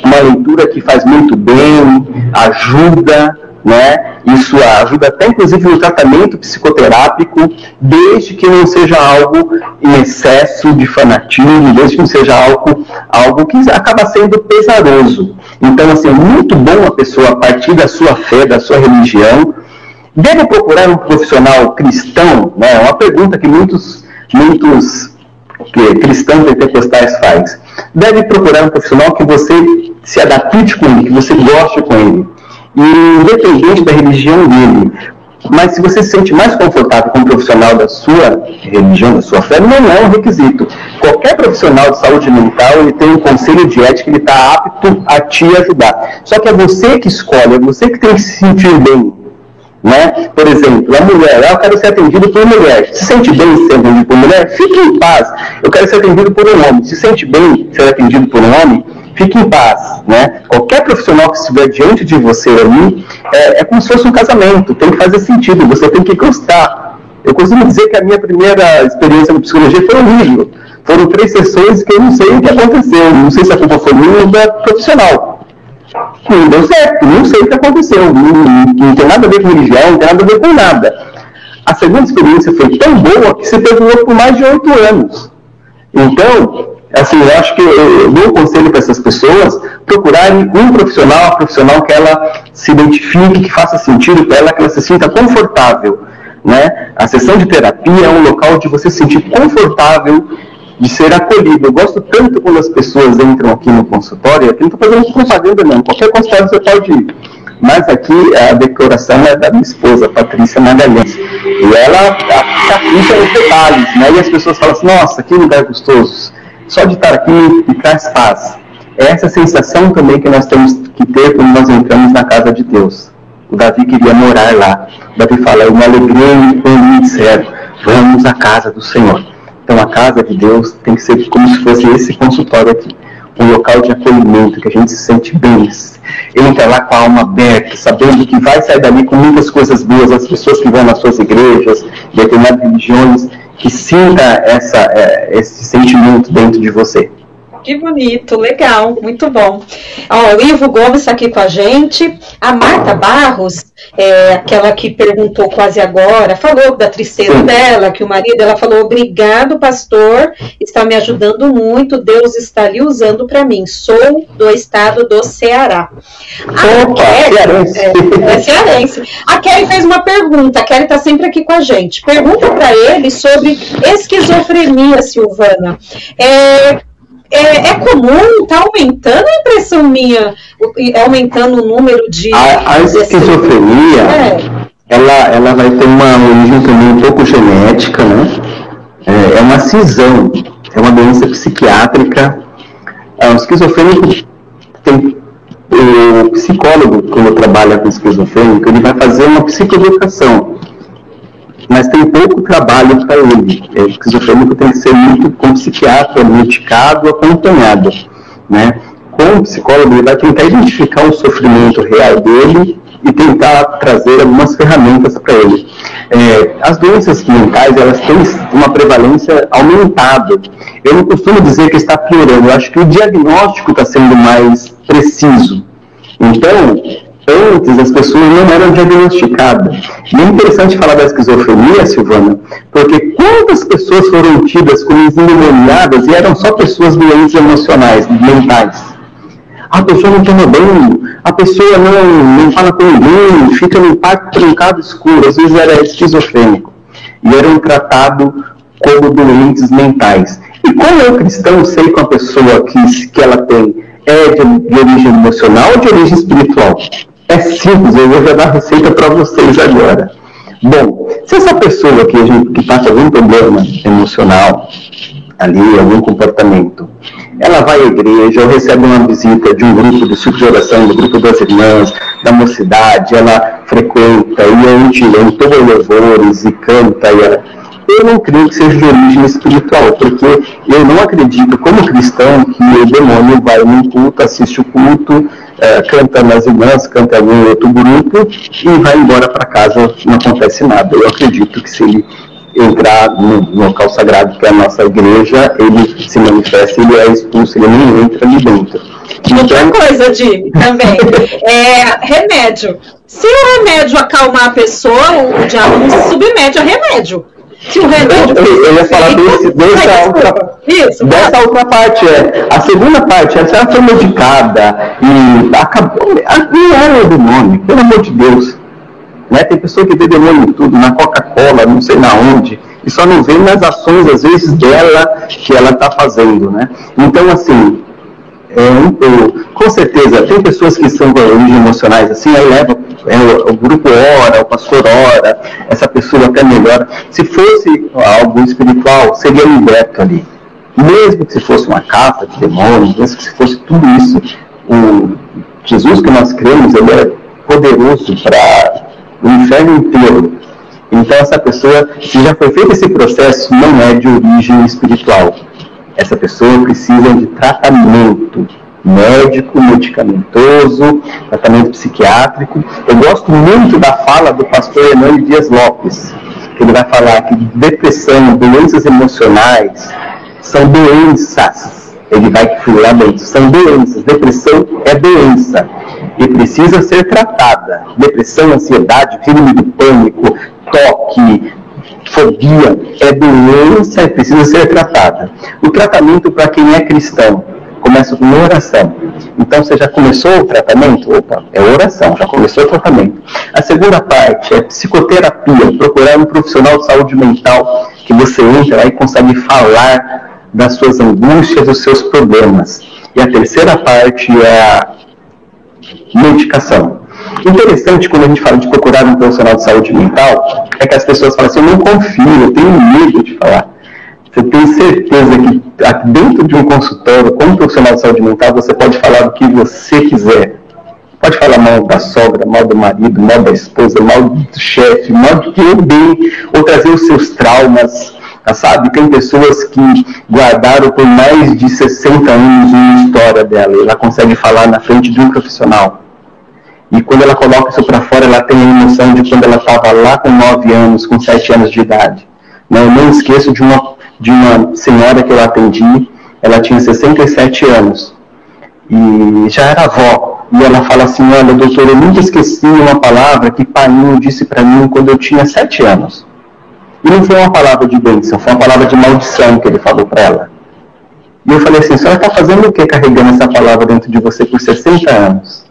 uma leitura que faz muito bem, ajuda, né? Isso ajuda até inclusive no tratamento psicoterápico, desde que não seja algo em excesso de fanatismo, desde que não seja algo que acaba sendo pesaroso. Então, assim, é muito bom a pessoa, a partir da sua fé, da sua religião, deve procurar um profissional cristão, né? É uma pergunta que muitos cristãos pentecostais faz. Deve procurar um profissional que você se adapte com ele, que você goste com ele, e independente da religião dele. Mas se você se sente mais confortável com um profissional da sua religião, da sua fé, não é um requisito. Qualquer profissional de saúde mental, ele tem um conselho de ética, ele está apto a te ajudar. Só que é você que escolhe, é você que tem que se sentir bem. Né? Por exemplo, a mulher, eu quero ser atendido por mulher. Se sente bem ser atendido por mulher? Fique em paz. Eu quero ser atendido por um homem. Se sente bem ser atendido por um homem? Fique em paz. Né? Qualquer profissional que estiver diante de você ali, é como se fosse um casamento. Tem que fazer sentido, você tem que gostar. Eu costumo dizer que a minha primeira experiência com psicologia foi horrível. Foram 3 sessões que eu não sei o que aconteceu. Não sei se a culpa foi minha ou da profissional. Não deu certo, não sei o que aconteceu, não tem nada a ver com religião, não tem nada a ver com nada. A segunda experiência foi tão boa que se perdurou por mais de 8 anos. Então, assim, eu acho que eu dou um conselho para essas pessoas procurarem um profissional que ela se identifique, que faça sentido para ela, que ela se sinta confortável. Né? A sessão de terapia é um local de você se sentir confortável, de ser acolhido. Eu gosto tanto quando as pessoas entram aqui no consultório, aqui não estou fazendo propaganda não, qualquer consultório você pode ir. Mas aqui a decoração é da minha esposa, Patrícia Magalhães. E ela capricha nos detalhes, né? E as pessoas falam assim, nossa, que lugar gostoso. Só de estar aqui me traz paz. É essa sensação também que nós temos que ter quando nós entramos na casa de Deus. O Davi queria morar lá. O Davi fala, eu me alegrei quando me disseram, vamos à casa do Senhor. Então a casa de Deus tem que ser como se fosse esse consultório aqui, um local de acolhimento, que a gente se sente bem. Ele entra lá com a alma aberta, sabendo que vai sair dali com muitas coisas boas. As pessoas que vão nas suas igrejas, determinadas religiões, que sinta esse sentimento dentro de você. Que bonito, legal, muito bom. Ó, o Ivo Gomes está aqui com a gente. A Marta Barros, aquela que perguntou quase agora, falou da tristeza dela, que o marido dela falou, obrigado, pastor, está me ajudando muito, Deus está lhe usando para mim. Sou do estado do Ceará. Cearense. A Kelly fez uma pergunta, a Kelly está sempre aqui com a gente. Pergunta para ele sobre esquizofrenia, Silvana. É comum, está aumentando a impressão minha, aumentando o número de... A esquizofrenia, ela vai ter uma origem também um pouco genética, né? É uma cisão, é uma doença psiquiátrica. O esquizofrênico tem O psicólogo, quando trabalha com esquizofrênico, ele vai fazer uma psicoeducação, mas tem pouco trabalho para ele. O esquizofrênico tem que ser muito com psiquiatra, medicado, acompanhado, né? Com o psicólogo, ele vai tentar identificar o sofrimento real dele e tentar trazer algumas ferramentas para ele. As doenças mentais, elas têm uma prevalência aumentada. Eu não costumo dizer que está piorando, eu acho que o diagnóstico está sendo mais preciso. Então, antes as pessoas não eram diagnosticadas. E é interessante falar da esquizofrenia, Silvana, porque quantas pessoas foram tidas como endemoniadas e eram só pessoas doentes emocionais, mentais? A pessoa não toma banho, a pessoa não fala com ninguém, fica num quarto trancado escuro, às vezes era esquizofrênico. E eram tratados como doentes mentais. E como eu cristão sei que a pessoa que ela tem é de origem emocional ou de origem espiritual? É simples, eu vou já dar a receita para vocês agora. Bom, se essa pessoa que passa algum problema emocional, ali, algum comportamento, ela vai à igreja ou recebe uma visita de um grupo do círculo de oração, do grupo das irmãs, da mocidade, ela frequenta e entoa louvores e canta, eu não creio que seja de origem espiritual, porque eu não acredito, como cristão, que o demônio vai num culto, assiste o culto, canta nas irmãs, canta em outro grupo e vai embora para casa, não acontece nada. Eu acredito que se ele entrar no local sagrado, que é a nossa igreja, ele se manifesta, ele é expulso, ele nem entra ali dentro. Outra coisa, Di, também, remédio. Se o remédio acalmar a pessoa, o diabo não se submete a remédio. Se o remédio... Eu ia falar dessa outra parte. A segunda parte, ela foi medicada e acabou... Não era o demônio, pelo amor de Deus. Né? Tem pessoa que vê demônio em tudo, na Coca-Cola, não sei na onde, e só não vê nas ações, às vezes, dela, que ela está fazendo, né? Então, assim, com certeza, tem pessoas que são de origem emocionais, assim, aí leva, o grupo ora, o pastor ora, essa pessoa até melhora. Se fosse algo espiritual, seria liberto ali. Mesmo que se fosse uma caça de demônios, mesmo que se fosse tudo isso, o Jesus que nós cremos, ele é poderoso para o inferno inteiro. Então essa pessoa, se já foi feito esse processo, não é de origem espiritual. Essa pessoa precisa de tratamento médico, medicamentoso, tratamento psiquiátrico. Eu gosto muito da fala do pastor Hernani Dias Lopes, que ele vai falar que depressão, doenças emocionais, são doenças. Ele vai falar dentro, são doenças. Depressão é doença e precisa ser tratada. Depressão, ansiedade, síndrome do pânico, toque, fobia, é doença e precisa ser tratada. O tratamento para quem é cristão começa com oração. Então, você já começou o tratamento? Opa, é oração, já começou o tratamento. A segunda parte é psicoterapia, procurar um profissional de saúde mental que você entra lá e consegue falar das suas angústias, dos seus problemas. E a terceira parte é a medicação. Interessante, quando a gente fala de procurar um profissional de saúde mental, é que as pessoas falam assim, eu não confio, eu tenho medo de falar. Você tem certeza que dentro de um consultório, como profissional de saúde mental, você pode falar do que você quiser. Pode falar mal da sogra, mal do marido, mal da esposa, mal do chefe, mal de quem bem, ou trazer os seus traumas. Sabe, tem pessoas que guardaram por mais de 60 anos uma história dela, e ela consegue falar na frente de um profissional. E quando ela coloca isso para fora, ela tem a emoção de quando ela estava lá com 9 anos, com 7 anos de idade. Eu não esqueço de uma senhora que eu atendi, ela tinha 67 anos, e já era avó. E ela fala assim, olha, doutor, eu nunca esqueci uma palavra que Painho disse para mim quando eu tinha 7 anos. E não foi uma palavra de bênção, foi uma palavra de maldição que ele falou para ela. E eu falei assim, a senhora está fazendo o que carregando essa palavra dentro de você por 60 anos?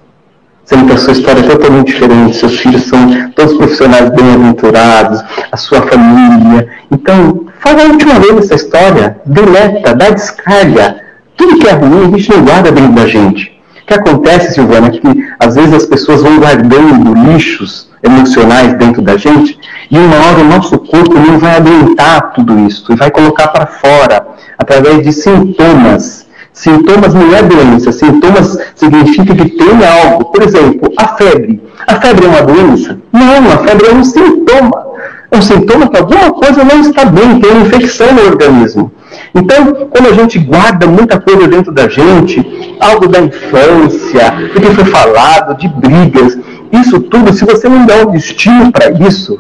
Sendo que a sua história é totalmente diferente, seus filhos são todos profissionais bem-aventurados, a sua família. Então, fala a última vez essa história, deleta, dá descarga. Tudo que é ruim, a gente não guarda dentro da gente. O que acontece, Silvana, é que às vezes as pessoas vão guardando lixos emocionais dentro da gente, e uma hora o nosso corpo não vai aguentar tudo isso, e vai colocar para fora, através de sintomas Sintomas não é doença, sintomas significa que tem algo. Por exemplo, a febre. A febre é uma doença? Não, a febre é um sintoma. É um sintoma que alguma coisa não está bem, tem uma infecção no organismo. Então, quando a gente guarda muita coisa dentro da gente, algo da infância, do que foi falado, de brigas, isso tudo, se você não der um destino para isso,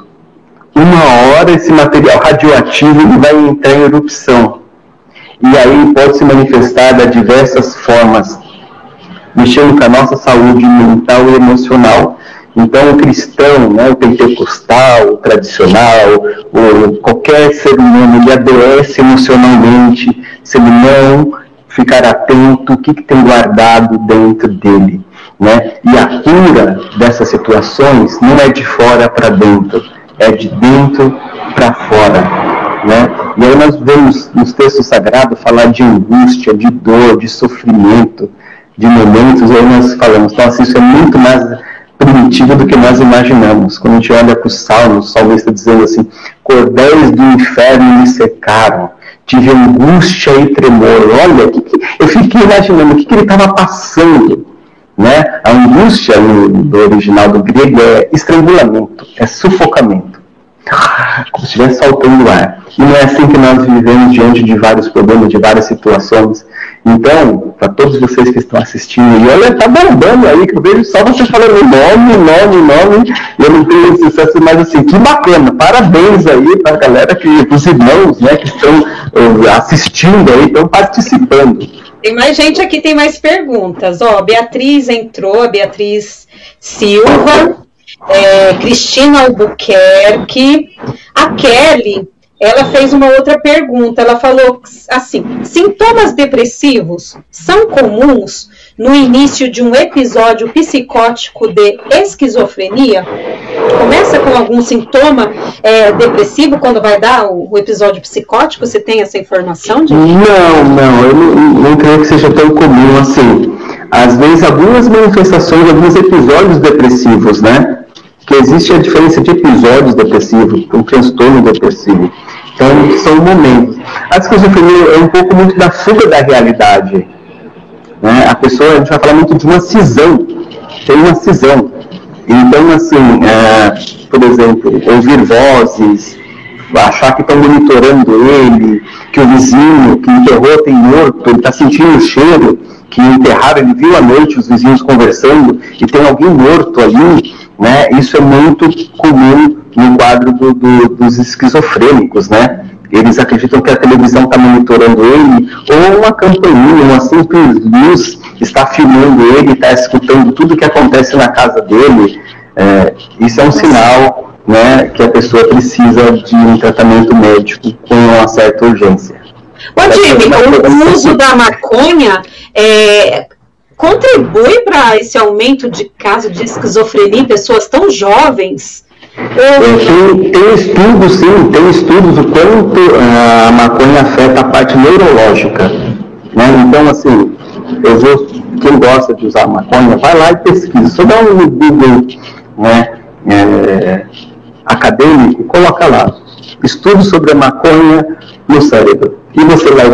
uma hora esse material radioativo ele vai entrar em erupção. E aí pode se manifestar de diversas formas, mexendo com a nossa saúde mental e emocional. Então, o cristão, né, o pentecostal, o tradicional, qualquer ser humano, ele adoece emocionalmente se ele não ficar atento ao que tem guardado dentro dele. Né? E a cura dessas situações não é de fora para dentro, é de dentro para fora. Né? E aí nós vemos nos textos sagrados falar de angústia, de dor, de sofrimento, de momentos, e aí nós falamos, nossa, isso é muito mais primitivo do que nós imaginamos. Quando a gente olha para o Salmo, o salmista dizendo assim, cordéis do inferno me secaram, tive angústia e tremor. Olha, eu fiquei imaginando o que ele estava passando. Né? A angústia no original do grego é estrangulamento, é sufocamento. Como se estivesse saltando ar. E não é assim que nós vivemos diante de vários problemas, de várias situações. Então, para todos vocês que estão assistindo, e olha, tá bombando aí, que eu vejo só você falando nome, e eu não tenho sucesso, mas assim, que bacana, parabéns aí para a galera, os irmãos, né, que estão assistindo aí, estão participando. Tem mais gente aqui, tem mais perguntas. Ó, Beatriz entrou, a Beatriz Silva, Cristina Albuquerque, a Kelly, ela fez uma outra pergunta, ela falou assim, sintomas depressivos são comuns no início de um episódio psicótico de esquizofrenia? Começa com algum sintoma depressivo quando vai dar o episódio psicótico? Você tem essa informação? Não, eu não creio que seja tão comum assim. Às vezes, algumas manifestações, alguns episódios depressivos, né? Que existe a diferença de episódios depressivos, um transtorno depressivo. Então, são momentos. A esquizofrenia é um pouco muito da fuga da realidade. Né? A pessoa, a gente vai falar muito de uma cisão. Tem uma cisão. Então, assim, por exemplo, ouvir vozes, achar que estão monitorando ele, que o vizinho que enterrou tem morto, ele está sentindo o cheiro, que enterraram, ele viu à noite os vizinhos conversando e tem alguém morto ali, né? Isso é muito comum no quadro dos esquizofrênicos, né? Eles acreditam que a televisão está monitorando ele, ou uma campainha, uma simples luz está filmando ele, está escutando tudo que acontece na casa dele. Isso é um sinal, né, que a pessoa precisa de um tratamento médico com uma certa urgência. Ô, Jimmy, o uso da maconha contribui para esse aumento de casos de esquizofrenia em pessoas tão jovens? Tem estudos, sim, tem estudos do quanto a maconha afeta a parte neurológica. Né? Então, assim, quem gosta de usar maconha, vai lá e pesquisa. Só dá um Google, né, acadêmico, coloca lá, estudos sobre a maconha no cérebro. E você vai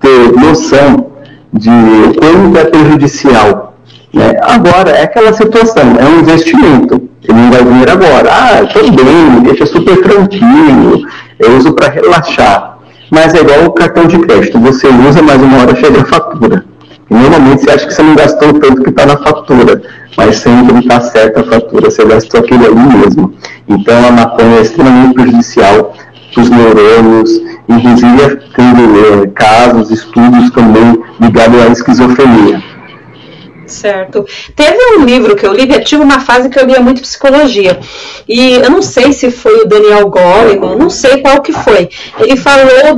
ter noção de quanto é prejudicial. Né? Agora, é aquela situação, é um investimento. Ele não vai vir agora. Eu estou bem, me deixa super tranquilo, eu uso para relaxar. Mas é igual o cartão de crédito, você usa, mas uma hora chega a fatura. E normalmente você acha que você não gastou tanto que está na fatura, mas sempre está certa a fatura, você gastou aquilo ali mesmo. Então a maconha é extremamente prejudicial para os neurônios, inclusive tendo casos, estudos também ligados à esquizofrenia. Certo. Teve um livro que eu li, eu tive uma fase que eu lia muito psicologia, e eu não sei se foi o Daniel Goleman, não sei qual que foi. Ele falou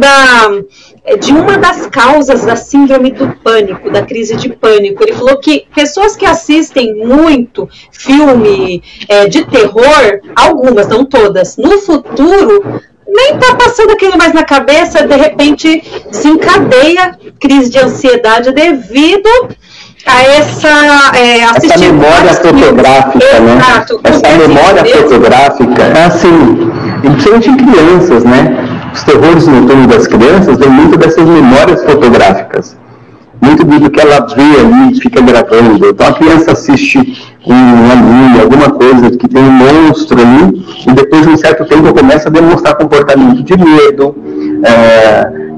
de uma das causas da síndrome do pânico, da crise de pânico. Ele falou que pessoas que assistem muito filme de terror, algumas, não todas, no futuro nem tá passando aquilo mais na cabeça, de repente desencadeia crise de ansiedade devido a essa memória fotográfica, né? Exato. Essa memória fotográfica é assim, principalmente em crianças, né? Os terrores noturnos das crianças vêm muito dessas memórias fotográficas. muito do que ela vê ali, fica gravando. Então a criança assiste um anime, alguma coisa que tem um monstro ali, e depois de um certo tempo começa a demonstrar comportamento de medo,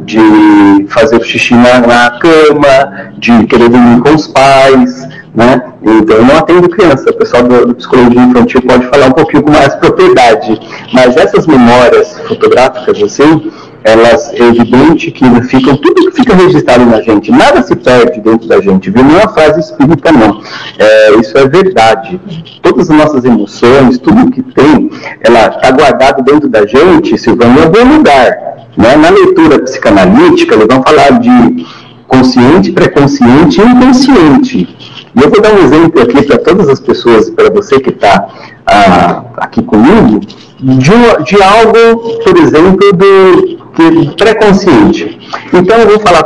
de fazer xixi na cama, de querer dormir com os pais, né? Então eu não atendo criança, o pessoal do psicologia infantil pode falar um pouquinho com mais propriedade, mas essas memórias fotográficas assim, elas é evidente que ficam, tudo que fica registrado na gente, nada se perde dentro da gente, viu? Não é uma frase espírita não, isso é verdade. Todas as nossas emoções, tudo que tem, ela está guardado dentro da gente, Silvana, em algum lugar, né? Na leitura psicanalítica eles vão falar de consciente, pré-consciente e inconsciente. E eu vou dar um exemplo aqui para todas as pessoas, para você que está aqui comigo, de algo, por exemplo, do pré-consciente. Então eu vou falar,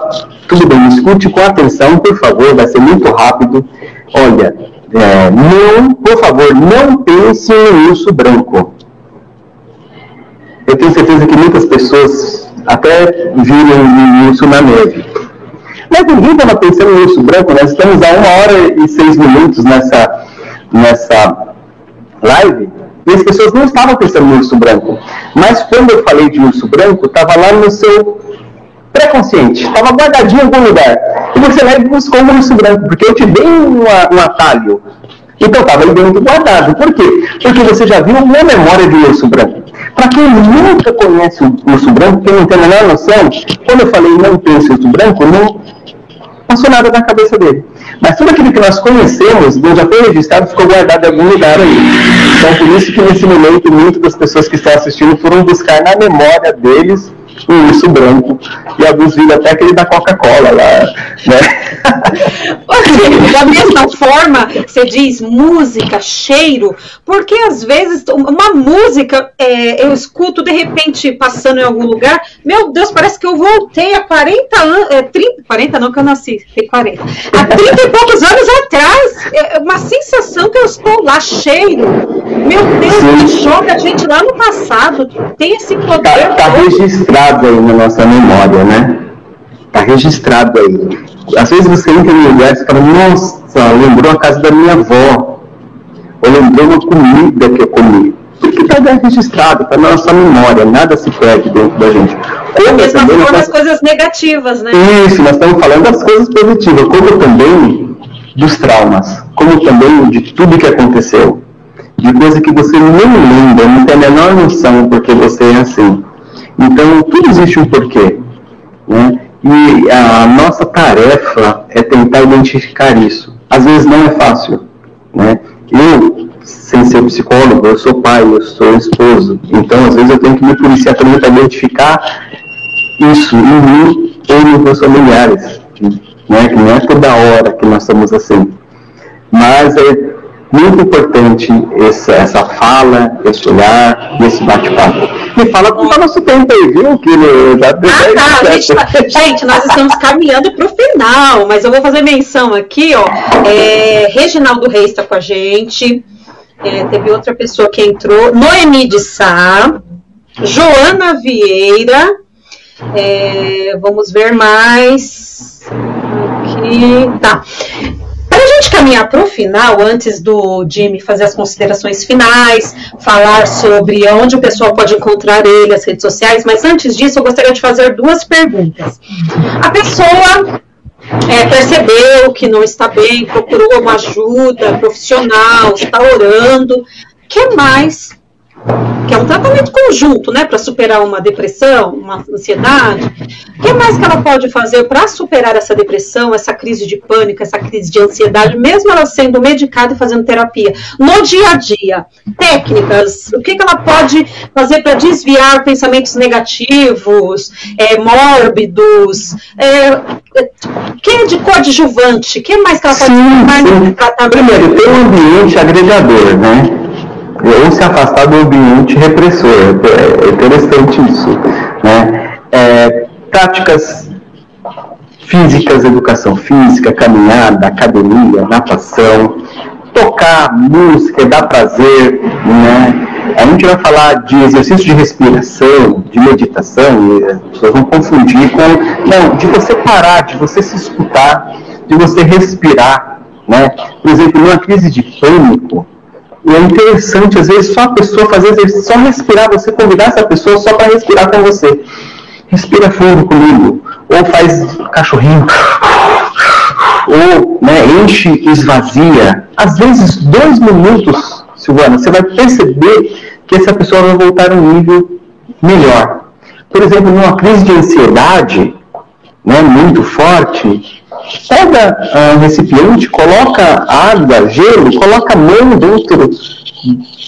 tudo bem, escute com atenção, por favor, vai ser muito rápido. Olha, por favor, não pense em urso branco. Eu tenho certeza que muitas pessoas até viram um urso na neve. Mas ninguém estava pensando em urso branco, nós estamos a 1h06 nessa live, e as pessoas não estavam pensando no urso branco. Mas quando eu falei de urso branco, estava lá no seu pré-consciente, estava guardadinho em algum lugar. E você vai e buscou um urso branco, porque eu te dei um atalho. Então estava aí dentro guardado. Por quê? Porque você já viu uma memória de urso branco. Para quem nunca conhece o urso branco, quem não tem a menor noção, quando eu falei não pense urso branco, não passou nada na cabeça dele. Mas tudo aquilo que nós conhecemos, já foi registrado, ficou guardado em algum lugar aí. Então, por isso que nesse momento, muitas das pessoas que estão assistindo foram buscar na memória deles um urso branco. E alguns viram até aquele da Coca-Cola lá, né? Da mesma forma, você diz música, cheiro, porque às vezes uma música eu escuto de repente passando em algum lugar, meu Deus, parece que eu voltei há 40 anos, 40 não que eu nasci, tem 40, há 30 e poucos anos atrás, uma sensação que eu estou lá, cheiro, meu Deus, que joga a gente lá no passado, tem esse poder. Está registrado aí na nossa memória, né? Está registrado aí. Às vezes você entra em um lugar e fala, nossa, lembrou a casa da minha avó, ou lembrou uma comida que eu comi. Porque está registrado, está na nossa memória, nada se perde dentro da gente. Da mesma forma as coisas negativas, né? Isso, nós estamos falando das coisas positivas, como também dos traumas, como também de tudo que aconteceu, de coisa que você nem lembra, não tem a menor noção porque você é assim. Então, tudo existe um porquê, né? E a nossa tarefa é tentar identificar isso. Às vezes não é fácil, né? Eu, sem ser psicólogo, eu sou pai, eu sou esposo. Então, às vezes eu tenho que me policiar também para identificar isso em mim ou nos meus familiares, né? Que não é toda hora que nós estamos assim. Mas é muito importante essa fala, esse olhar, esse bate-papo. Me fala como está nosso tempo aí, viu? Que gente, nós estamos caminhando para o final, mas eu vou fazer menção aqui, ó. Reginaldo Reis está com a gente. Teve outra pessoa que entrou. Noemi de Sá. Joana Vieira. Vamos ver mais. Aqui. Tá. Para a gente caminhar para o final, antes do Jimmy fazer as considerações finais, falar sobre onde o pessoal pode encontrar ele, as redes sociais, mas antes disso eu gostaria de fazer duas perguntas. A pessoa percebeu que não está bem, procurou uma ajuda profissional, está orando, o que mais? Que é um tratamento conjunto, né, para superar uma depressão, uma ansiedade. O que mais que ela pode fazer para superar essa depressão, essa crise de pânico, essa crise de ansiedade, mesmo ela sendo medicada e fazendo terapia? No dia a dia, técnicas, o que ela pode fazer para desviar pensamentos negativos, mórbidos, que de coadjuvante, o que mais que ela pode fazer? Primeiro, tem um ambiente agregador, né? Ou se afastar do ambiente repressor. É interessante isso, né? Práticas físicas, educação física, caminhada, academia, natação, tocar música, dar prazer, né? A gente vai falar de exercício de respiração, de meditação, e as pessoas vão confundir com... Não, de você parar, de você se escutar, de você respirar, né? Por exemplo, numa crise de pânico, é interessante, às vezes, só a pessoa fazer exercício, só respirar, você convidar essa pessoa só para respirar com você. Respira fundo comigo, ou faz cachorrinho, ou, né, enche e esvazia. Às vezes, 2 minutos, Silvana, você vai perceber que essa pessoa vai voltar a um nível melhor. Por exemplo, numa crise de ansiedade, né, muito forte, pega um recipiente, coloca água, gelo, coloca a mão dentro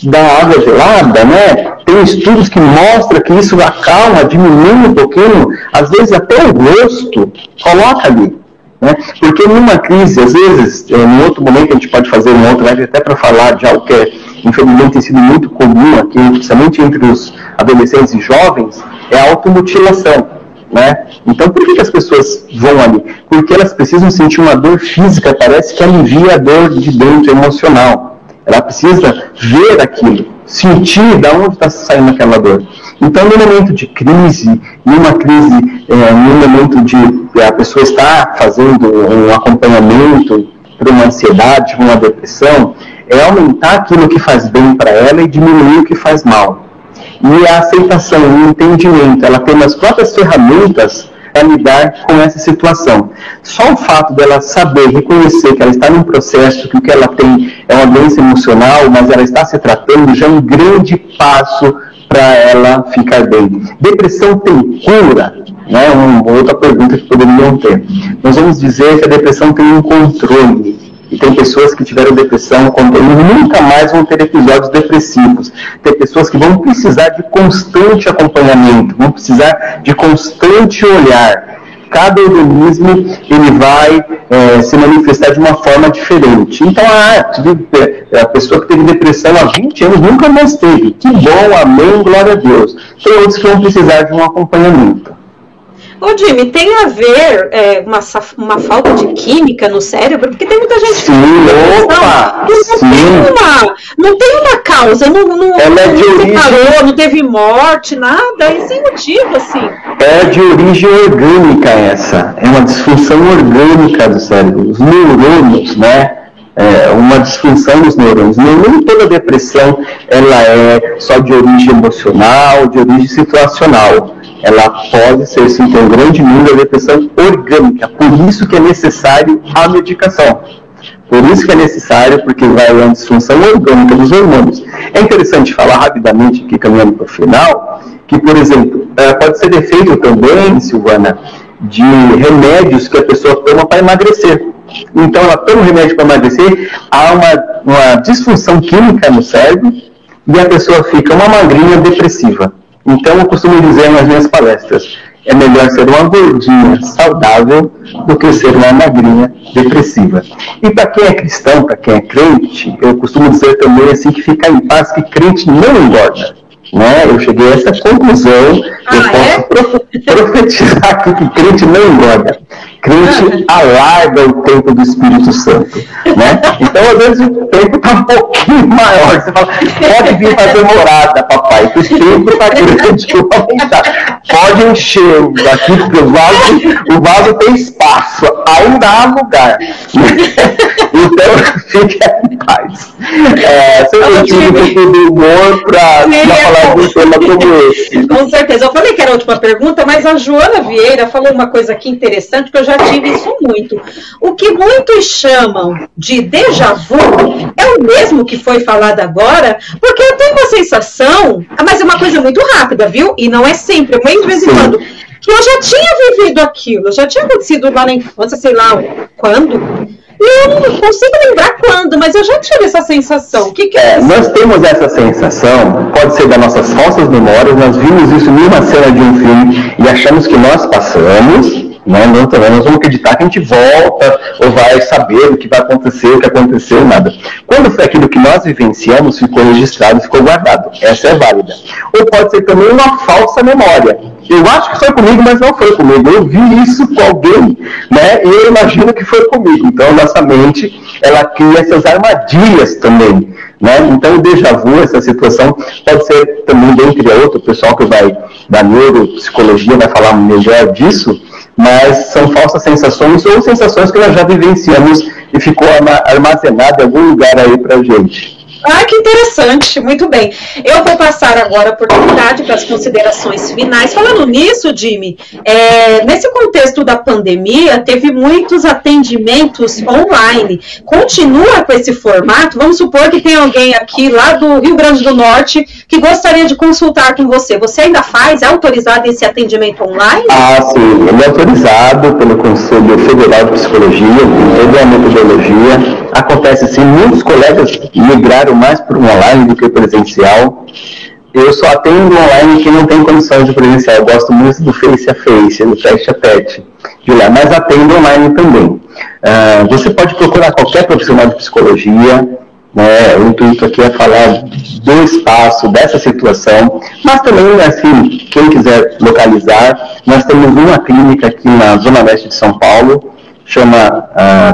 da água gelada, né? Tem estudos que mostram que isso acalma, diminui um pouquinho, às vezes até o rosto, coloca ali. Né? Porque numa crise, às vezes, em outro momento a gente pode fazer um outro live até para falar de algo que infelizmente tem sido muito comum aqui, principalmente entre os adolescentes e jovens, é a automutilação. Né? Então, por que as pessoas vão ali? Porque elas precisam sentir uma dor física, parece que alivia a dor de dentro, emocional. Ela precisa ver aquilo, sentir de onde está saindo aquela dor. Então, no momento de crise, num momento de a pessoa está fazendo um acompanhamento para uma ansiedade, uma depressão, é aumentar aquilo que faz bem para ela e diminuir o que faz mal. E a aceitação, o entendimento, ela tem as próprias ferramentas para lidar com essa situação. Só o fato dela saber, reconhecer que ela está num processo, que o que ela tem é uma doença emocional, mas ela está se tratando, já é um grande passo para ela ficar bem. Depressão tem cura? Né? Uma outra pergunta que poderiam ter. Nós vamos dizer que a depressão tem um controle. E tem pessoas que tiveram depressão e nunca mais vão ter episódios depressivos. Tem pessoas que vão precisar de constante acompanhamento, vão precisar de constante olhar. Cada organismo ele vai se manifestar de uma forma diferente. Então, a pessoa que teve depressão há 20 anos nunca mais teve. Que bom, amém, glória a Deus. Tem outros que vão precisar de um acompanhamento. Ô Jimmy, tem a ver uma falta de química no cérebro? Porque tem muita gente que não tem uma causa, não teve morte, nada, e sem motivo, assim. É de origem orgânica essa, é uma disfunção orgânica do cérebro. Os neurônios, né? Uma disfunção dos neurônios. Nem toda depressão ela é só de origem emocional, de origem situacional. Ela pode ser, sim, ter um grande número de depressão orgânica. Por isso que é necessário a medicação. Por isso que é necessário, porque vai uma disfunção orgânica dos hormônios. É interessante falar rapidamente, aqui caminhando para o final, que, por exemplo, pode ser efeito também, Silvana, de remédios que a pessoa toma para emagrecer. Então, ela toma um remédio para emagrecer, há uma disfunção química no cérebro e a pessoa fica uma magrinha depressiva. Então, eu costumo dizer nas minhas palestras, é melhor ser uma gordinha saudável do que ser uma magrinha depressiva. E para quem é cristão, para quem é crente, eu costumo dizer também assim que fica em paz que crente não engorda. Né? Eu cheguei a essa conclusão, posso profetizar aqui que crente não engorda. Crente alarga o tempo do Espírito Santo. Né? Então, às vezes, o tempo está um pouquinho maior. Você fala, pode vir fazer morada, papai, que o tempo está grande, eu vou aumentar. Pode encher aqui, porque o vaso tem espaço, ainda há lugar. Então, fique em paz. Eu tive um pouco de humor para falar de um tema como esse. Com certeza. Eu falei que era a última pergunta, mas a Joana Vieira falou uma coisa aqui interessante, que eu já tive isso muito. O que muitos chamam de déjà vu é o mesmo que foi falado agora, porque eu tenho uma sensação, mas é uma coisa muito rápida, viu? E não é sempre, é bem de vez em quando, que eu já tinha vivido aquilo, já tinha acontecido lá na infância, sei lá quando. Eu não consigo lembrar quando, mas eu já tive essa sensação. O que é isso? Nós temos essa sensação, pode ser das nossas falsas memórias, nós vimos isso numa cena de um filme e achamos que nós passamos, Né? Não, também nós vamos acreditar que a gente volta ou vai saber o que vai acontecer, o que aconteceu, nada. Quando foi aquilo que nós vivenciamos, ficou registrado, ficou guardado. Essa é válida. Ou pode ser também uma falsa memória. Eu acho que foi comigo, mas não foi comigo. Eu vi isso com alguém, né? E eu imagino que foi comigo. Então, nossa mente, ela cria essas armadilhas também, né? Então, o déjà vu, essa situação, pode ser também, dentre outros, o pessoal que vai da neuropsicologia vai falar melhor disso, mas são falsas sensações ou sensações que nós já vivenciamos e ficou armazenado em algum lugar aí pra gente. Ah, que interessante, muito bem. Eu vou passar agora a oportunidade para as considerações finais. Falando nisso, Jimmy, nesse contexto da pandemia, teve muitos atendimentos online. Continua com esse formato? Vamos supor que tem alguém aqui lá do Rio Grande do Norte que gostaria de consultar com você. Você ainda faz? É autorizado esse atendimento online? Ah, sim. Ele é autorizado pelo Conselho Federal de Psicologia, tem toda a metodologia. Acontece sim, muitos colegas migraram mais para o online do que presencial. Eu só atendo online quem não tem condições de presencial. Eu gosto muito do face a face, do teste a teste, mas atendo online também. Você pode procurar qualquer profissional de psicologia, né? O intuito aqui é falar do espaço, dessa situação, mas também, assim, quem quiser localizar, nós temos uma clínica aqui na Zona Leste de São Paulo,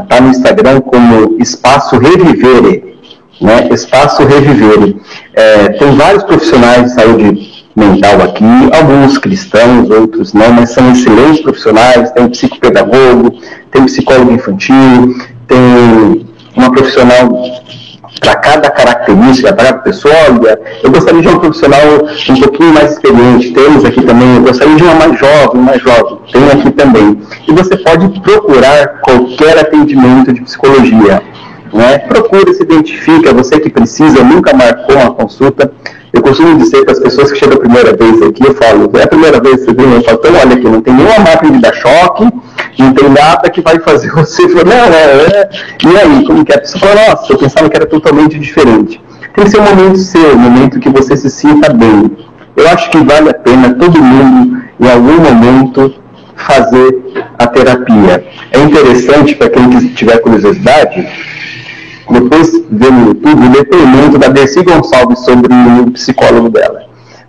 tá no Instagram como Espaço Revivere, né? Espaço Revivere. Tem vários profissionais de saúde mental aqui, alguns cristãos, outros não, mas são excelentes profissionais. Tem um psicopedagogo, tem um psicólogo infantil, tem uma profissional para cada característica, para cada pessoa. Olha, eu gostaria de um profissional um pouquinho mais experiente, temos aqui também, eu gostaria de uma mais jovem, tem aqui também. E você pode procurar qualquer atendimento de psicologia, né? Procure, se identifica, você que precisa, nunca marcou uma consulta. Eu costumo dizer para as pessoas que chegam a primeira vez aqui, eu falo, é a primeira vez que você vem, eu falo, então olha aqui, não tem nenhuma máquina de dar choque, não tem nada que vai fazer você falar, e aí, como que é? A pessoa fala, nossa, eu pensava que era totalmente diferente. Tem que ser um momento seu, um momento que você se sinta bem. Eu acho que vale a pena todo mundo, em algum momento, fazer a terapia. É interessante, para quem tiver curiosidade, depois ver no YouTube o depoimento da Dercy Gonçalves sobre o psicólogo dela,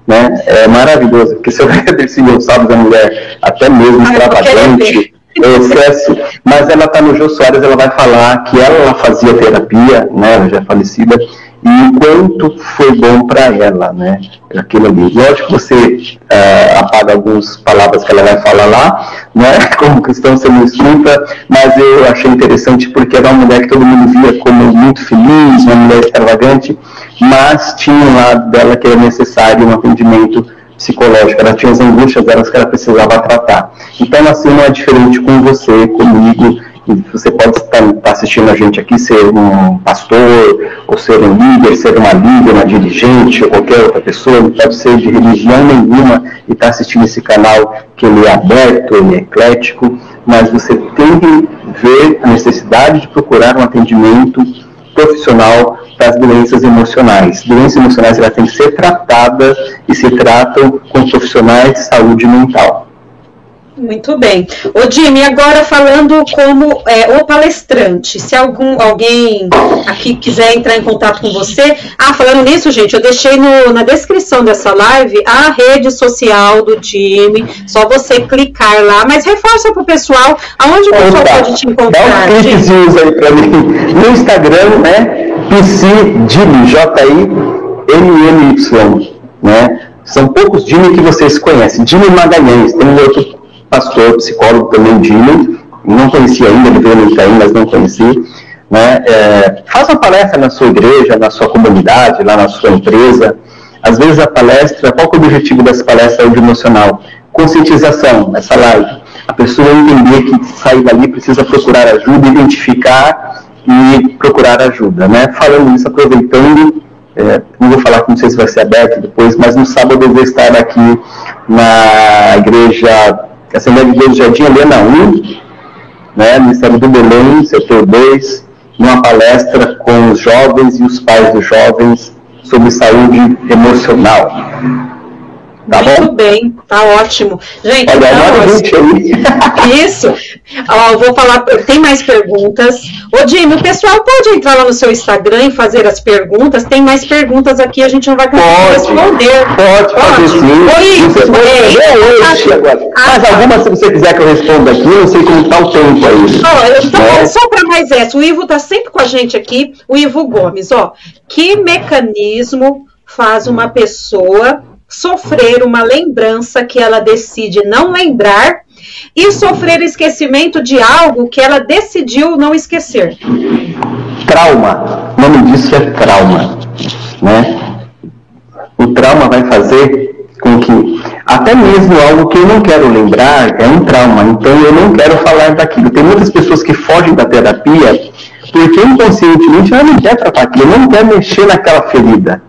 né? É maravilhoso, porque você vê a Dercy Gonçalves, a mulher até mesmo extravagante, excesso, mas ela está no Jô Soares, ela vai falar que ela fazia terapia, né? Ela já é falecida, e o quanto foi bom para ela, né? Aquilo ali. Lógico que você apaga algumas palavras que ela vai falar lá, né? Como cristão você não escuta, mas eu achei interessante porque era uma mulher que todo mundo via como muito feliz, uma mulher extravagante, mas tinha um lado dela que era necessário um atendimento psicológico, ela tinha as angústias delas que ela precisava tratar. Então, assim, não é diferente com você, comigo. Você pode estar assistindo a gente aqui, ser um pastor, ou ser um líder, ser uma líder, uma dirigente, ou qualquer outra pessoa, não pode ser de religião nenhuma e estar assistindo esse canal, que ele é aberto, ele é eclético, mas você tem que ver a necessidade de procurar um atendimento profissional para as doenças emocionais. Doenças emocionais elas têm que ser tratadas e se tratam com profissionais de saúde mental. Muito bem. Ô Jimmy, agora falando como o palestrante, se alguém aqui quiser entrar em contato com você, falando nisso, gente, eu deixei na descrição dessa live a rede social do Jimmy, só você clicar lá, mas reforça para o pessoal, aonde o pessoal pode te encontrar? Dá um cliquezinho aí para mim, no Instagram, né, PsiJimmy, J-I-M-M-Y, né, são poucos Jimmy que vocês conhecem, Jimmy Magalhães, tem um outro pastor, psicólogo também, Jimmy, não conhecia ainda, ele veio no Itaim, mas não conheci, né? Faz uma palestra na sua igreja, na sua comunidade, lá na sua empresa. Às vezes a palestra, qual que é o objetivo dessa palestra saúde emocional? Conscientização, essa live. A pessoa entender que sair dali precisa procurar ajuda, identificar e procurar ajuda, né? Falando isso, aproveitando, não vou falar que não sei se vai ser aberto depois, mas no sábado eu vou estar aqui na igreja Assembleia de Deus do Jardim Helena 1, né, no estado do Belém, setor 2, numa palestra com os jovens e os pais dos jovens sobre saúde emocional. Tá muito bom? bem, tá ótimo. Gente, então, isso. Ó, eu vou falar, tem mais perguntas. Ô, Jimmy, o pessoal pode entrar lá no seu Instagram e fazer as perguntas. Tem mais perguntas aqui, a gente não vai conseguir responder. Pode fazer sim. Oi, você pode hoje agora. Mas alguma, se você quiser que eu responda aqui, eu não sei como está o tempo aí. Só para mais essa, o Ivo está sempre com a gente aqui, o Ivo Gomes, ó. Que mecanismo faz uma pessoa sofrer uma lembrança que ela decide não lembrar e sofrer esquecimento de algo que ela decidiu não esquecer? Trauma. O nome disso é trauma, né? O trauma vai fazer com que até mesmo algo que eu não quero lembrar é um trauma, então eu não quero falar daquilo. Tem muitas pessoas que fogem da terapia porque inconscientemente ela não quer tratar aquilo, não quer mexer naquela ferida.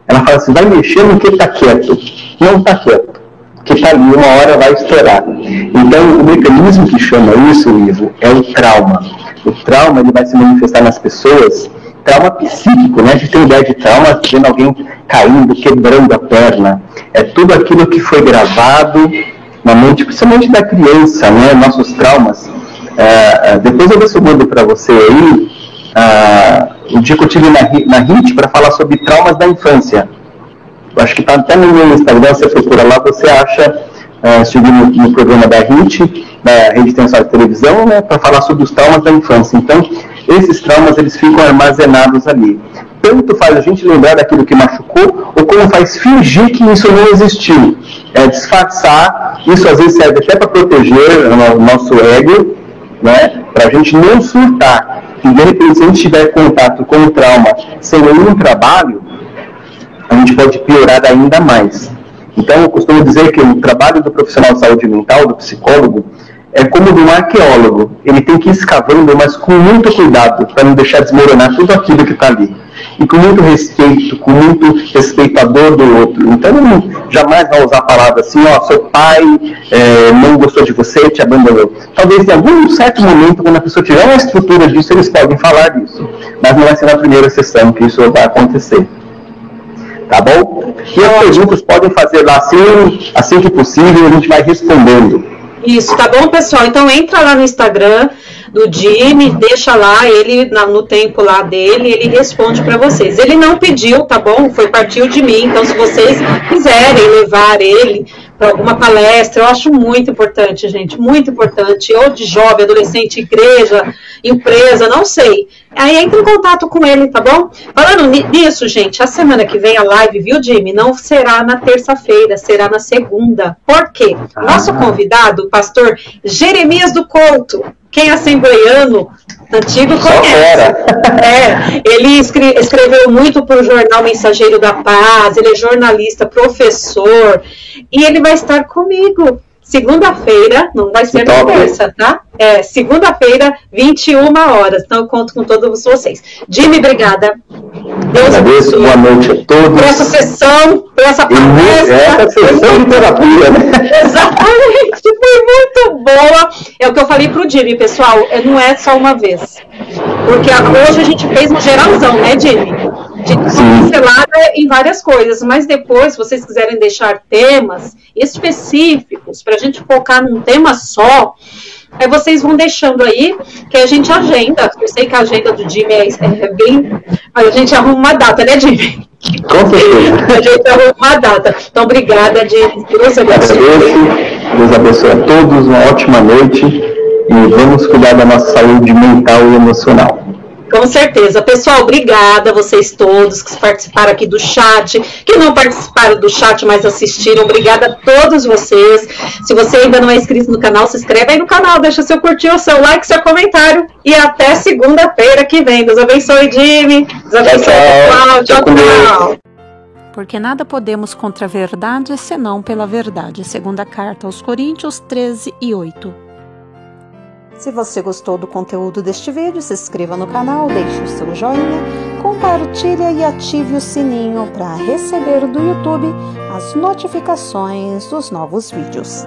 Ela fala assim, vai mexer no que está quieto. Não está quieto. Que está ali, uma hora vai estourar. Então, o mecanismo que chama isso, Ivo, é o trauma. O trauma, ele vai se manifestar nas pessoas, trauma psíquico, né? A gente tem ideia de trauma, vendo alguém caindo, quebrando a perna. É tudo aquilo que foi gravado na mente, principalmente da criança, né? Nossos traumas. Depois eu ver mando para você aí, o dia que eu tive na HIT para falar sobre traumas da infância. Eu acho que está até no meu Instagram, você procura lá, você acha, subir no programa da HIT, da Rede Tensória de Televisão, né, para falar sobre os traumas da infância. Então, esses traumas, eles ficam armazenados ali. Tanto faz a gente lembrar daquilo que machucou, ou como faz fingir que isso não existiu. Disfarçar, isso às vezes serve até para proteger o nosso ego, né, para a gente não surtar. E de repente, se a gente tiver contato com o trauma sem nenhum trabalho, a gente pode piorar ainda mais. Então, eu costumo dizer que o trabalho do profissional de saúde mental, do psicólogo, é como de um arqueólogo. Ele tem que ir escavando, mas com muito cuidado, para não deixar desmoronar tudo aquilo que está ali. E com muito respeito, com muito respeitador do outro. Então, ele jamais vai usar a palavra assim, ó, seu pai não gostou de você, te abandonou. Talvez em algum certo momento, quando a pessoa tiver uma estrutura disso, eles podem falar disso. Mas não vai ser na primeira sessão que isso vai acontecer. Tá bom? E as perguntas podem fazer lá assim que possível, a gente vai respondendo. Isso, tá bom, pessoal? Então entra lá no Instagram do Jimmy, deixa lá ele no tempo lá dele, ele responde para vocês. Ele não pediu, tá bom? Partiu de mim, então se vocês quiserem levar ele para alguma palestra, eu acho muito importante, gente, muito importante, ou de jovem, adolescente, igreja, empresa, não sei. Aí entra em contato com ele, tá bom? Falando nisso, gente, a semana que vem a live, viu, Jimmy? Não será na terça-feira, será na segunda. Por quê? Nosso convidado, o pastor Jeremias do Couto, quem é assembleiano antigo conhece. Ele escreveu muito para o jornal Mensageiro da Paz, ele é jornalista, professor, e ele vai estar comigo segunda-feira, não vai ser na terça, tá? Segunda-feira, 21 horas. Então, eu conto com todos vocês. Jimmy, obrigada. Deus abençoe. Boa noite a todos. Por essa sessão, por essa palestra. Essa sessão de terapia, né? Exatamente, foi muito boa. É o que eu falei pro Jimmy, pessoal, não é só uma vez. Porque hoje a gente fez um geralzão, né, Jimmy? De pincelada em várias coisas, mas depois, se vocês quiserem deixar temas específicos para a gente focar num tema só, aí vocês vão deixando aí, que a gente agenda. Eu sei que a agenda do Jimmy é bem... Mas a gente arruma uma data, né, Jimmy? Com certeza. A gente arruma uma data. Então, obrigada, Jimmy. Deus abençoe a todos, uma ótima noite e vamos cuidar da nossa saúde mental e emocional. Com certeza. Pessoal, obrigada a vocês todos que participaram aqui do chat, que não participaram do chat, mas assistiram. Obrigada a todos vocês. Se você ainda não é inscrito no canal, se inscreve aí no canal, deixa seu curtir, o seu like, seu comentário. E até segunda-feira que vem. Deus abençoe, Jimmy. Deus abençoe, pessoal. Tchau, tchau. Porque nada podemos contra a verdade, senão pela verdade. Segunda carta aos Coríntios 13:8. Se você gostou do conteúdo deste vídeo, se inscreva no canal, deixe o seu joinha, compartilhe e ative o sininho para receber do YouTube as notificações dos novos vídeos.